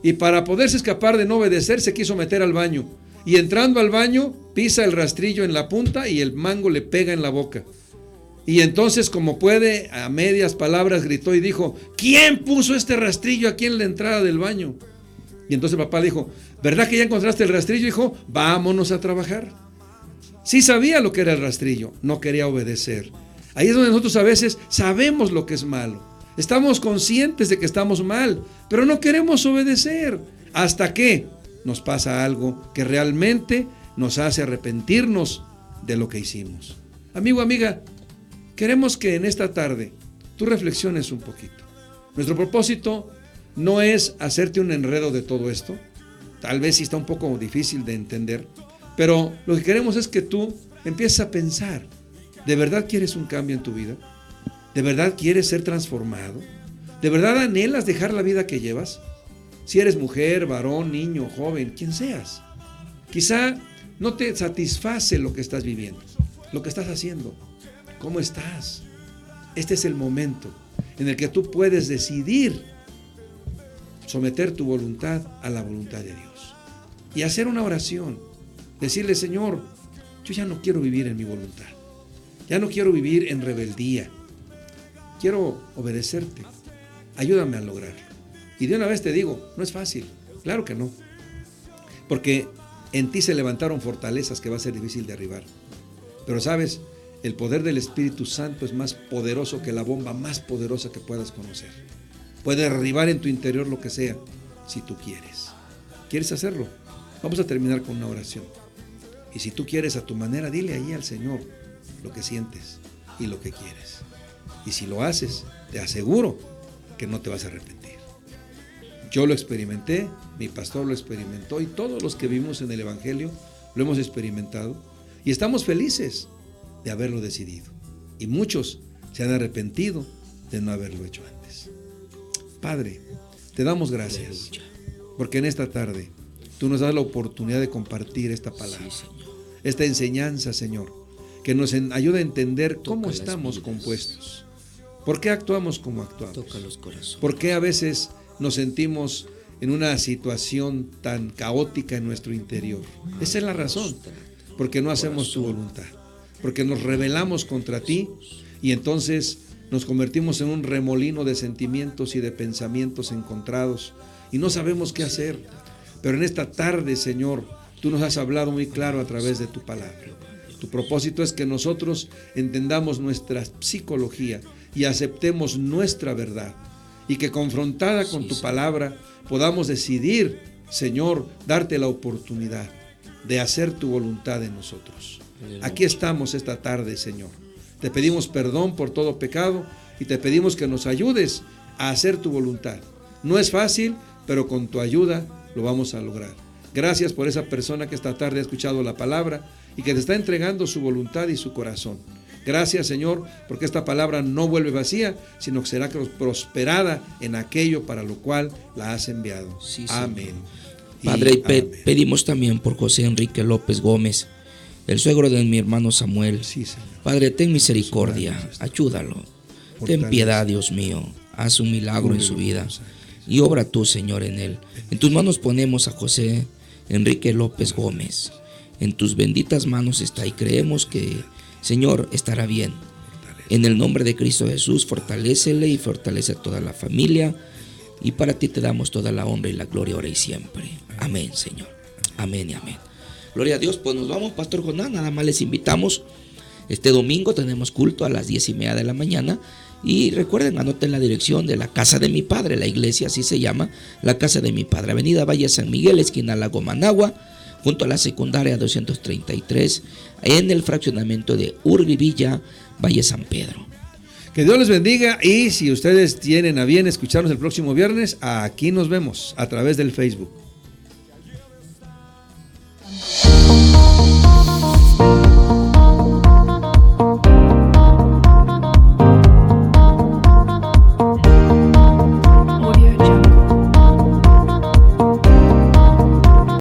S1: y para poderse escapar de no obedecer, se quiso meter al baño. Y entrando al baño, pisa el rastrillo en la punta y el mango le pega en la boca. Y entonces, como puede, a medias palabras gritó y dijo, ¿quién puso este rastrillo aquí en la entrada del baño? Y entonces el papá le dijo, ¿verdad que ya encontraste el rastrillo, hijo? Vámonos a trabajar. Sí sabía lo que era el rastrillo, no quería obedecer. Ahí es donde nosotros a veces sabemos lo que es malo. Estamos conscientes de que estamos mal, pero no queremos obedecer. Hasta que nos pasa algo que realmente nos hace arrepentirnos de lo que hicimos. Amigo, amiga, queremos que en esta tarde tú reflexiones un poquito. Nuestro propósito no es hacerte un enredo de todo esto. Tal vez sí está un poco difícil de entender, pero lo que queremos es que tú empieces a pensar. ¿De verdad quieres un cambio en tu vida? ¿De verdad quieres ser transformado? ¿De verdad anhelas dejar la vida que llevas? Si eres mujer, varón, niño, joven, quien seas. Quizá no te satisface lo que estás viviendo, lo que estás haciendo. ¿Cómo estás? Este es el momento en el que tú puedes decidir someter tu voluntad a la voluntad de Dios y hacer una oración. Decirle, Señor, yo ya no quiero vivir en mi voluntad. Ya no quiero vivir en rebeldía. Quiero obedecerte. Ayúdame a lograrlo. Y de una vez te digo, no es fácil. Claro que no. Porque en ti se levantaron fortalezas que va a ser difícil derribar. Pero sabes, el poder del Espíritu Santo es más poderoso que la bomba más poderosa que puedas conocer. Puede derribar en tu interior lo que sea, si tú quieres. ¿Quieres hacerlo? Vamos a terminar con una oración. Y si tú quieres a tu manera, dile ahí al Señor lo que sientes y lo que quieres. Y si lo haces, te aseguro que no te vas a arrepentir. Yo lo experimenté, mi pastor lo experimentó y todos los que vivimos en el Evangelio lo hemos experimentado y estamos felices de haberlo decidido. Y muchos se han arrepentido de no haberlo hecho antes. Padre, te damos gracias porque en esta tarde tú nos das la oportunidad de compartir esta palabra, esta enseñanza, Señor, que nos ayuda a entender cómo estamos compuestos. ¿Por qué actuamos como actuamos?
S2: Toca los corazones.
S1: ¿Por qué a veces nos sentimos en una situación tan caótica en nuestro interior? Esa es la razón. Porque no hacemos tu voluntad. Porque nos rebelamos contra ti y entonces nos convertimos en un remolino de sentimientos y de pensamientos encontrados y no sabemos qué hacer. Pero en esta tarde, Señor, tú nos has hablado muy claro a través de tu palabra. Tu propósito es que nosotros entendamos nuestra psicología y aceptemos nuestra verdad y que confrontada con tu palabra podamos decidir, Señor, darte la oportunidad de hacer tu voluntad en nosotros. Aquí estamos esta tarde, Señor. Te pedimos perdón por todo pecado y te pedimos que nos ayudes a hacer tu voluntad. No es fácil, pero con tu ayuda lo vamos a lograr. Gracias por esa persona que esta tarde ha escuchado la palabra y que te está entregando su voluntad y su corazón. Gracias, Señor, porque esta palabra no vuelve vacía, sino que será prosperada en aquello para lo cual la has enviado.
S2: Sí,
S1: amén.
S2: Padre, pedimos también por José Enrique López Gómez, el suegro de mi hermano Samuel.
S1: Sí, Señor.
S2: Padre, ten misericordia, ayúdalo. Ten piedad, Dios mío. Haz un milagro en su vida y obra tú, Señor, en él. En tus manos ponemos a José Enrique López Gómez. En tus benditas manos está y creemos que, Señor, estará bien. En el nombre de Cristo Jesús, fortalécele y fortalece a toda la familia. Y para ti te damos toda la honra y la gloria ahora y siempre. Amén, Señor. Amén y amén. Gloria a Dios. Pues nos vamos, Pastor Jonás. Nada más les invitamos. Este domingo tenemos culto a las 10:30 de la mañana. Y recuerden, anoten la dirección de la Casa de mi Padre. La iglesia así se llama, la Casa de mi Padre. Avenida Valle San Miguel, esquina Lago Managua, junto a la secundaria 233, en el fraccionamiento de Urbi Villa, Valle San Pedro.
S1: Que Dios les bendiga, y si ustedes tienen a bien escucharnos el próximo viernes, aquí nos vemos a través del Facebook.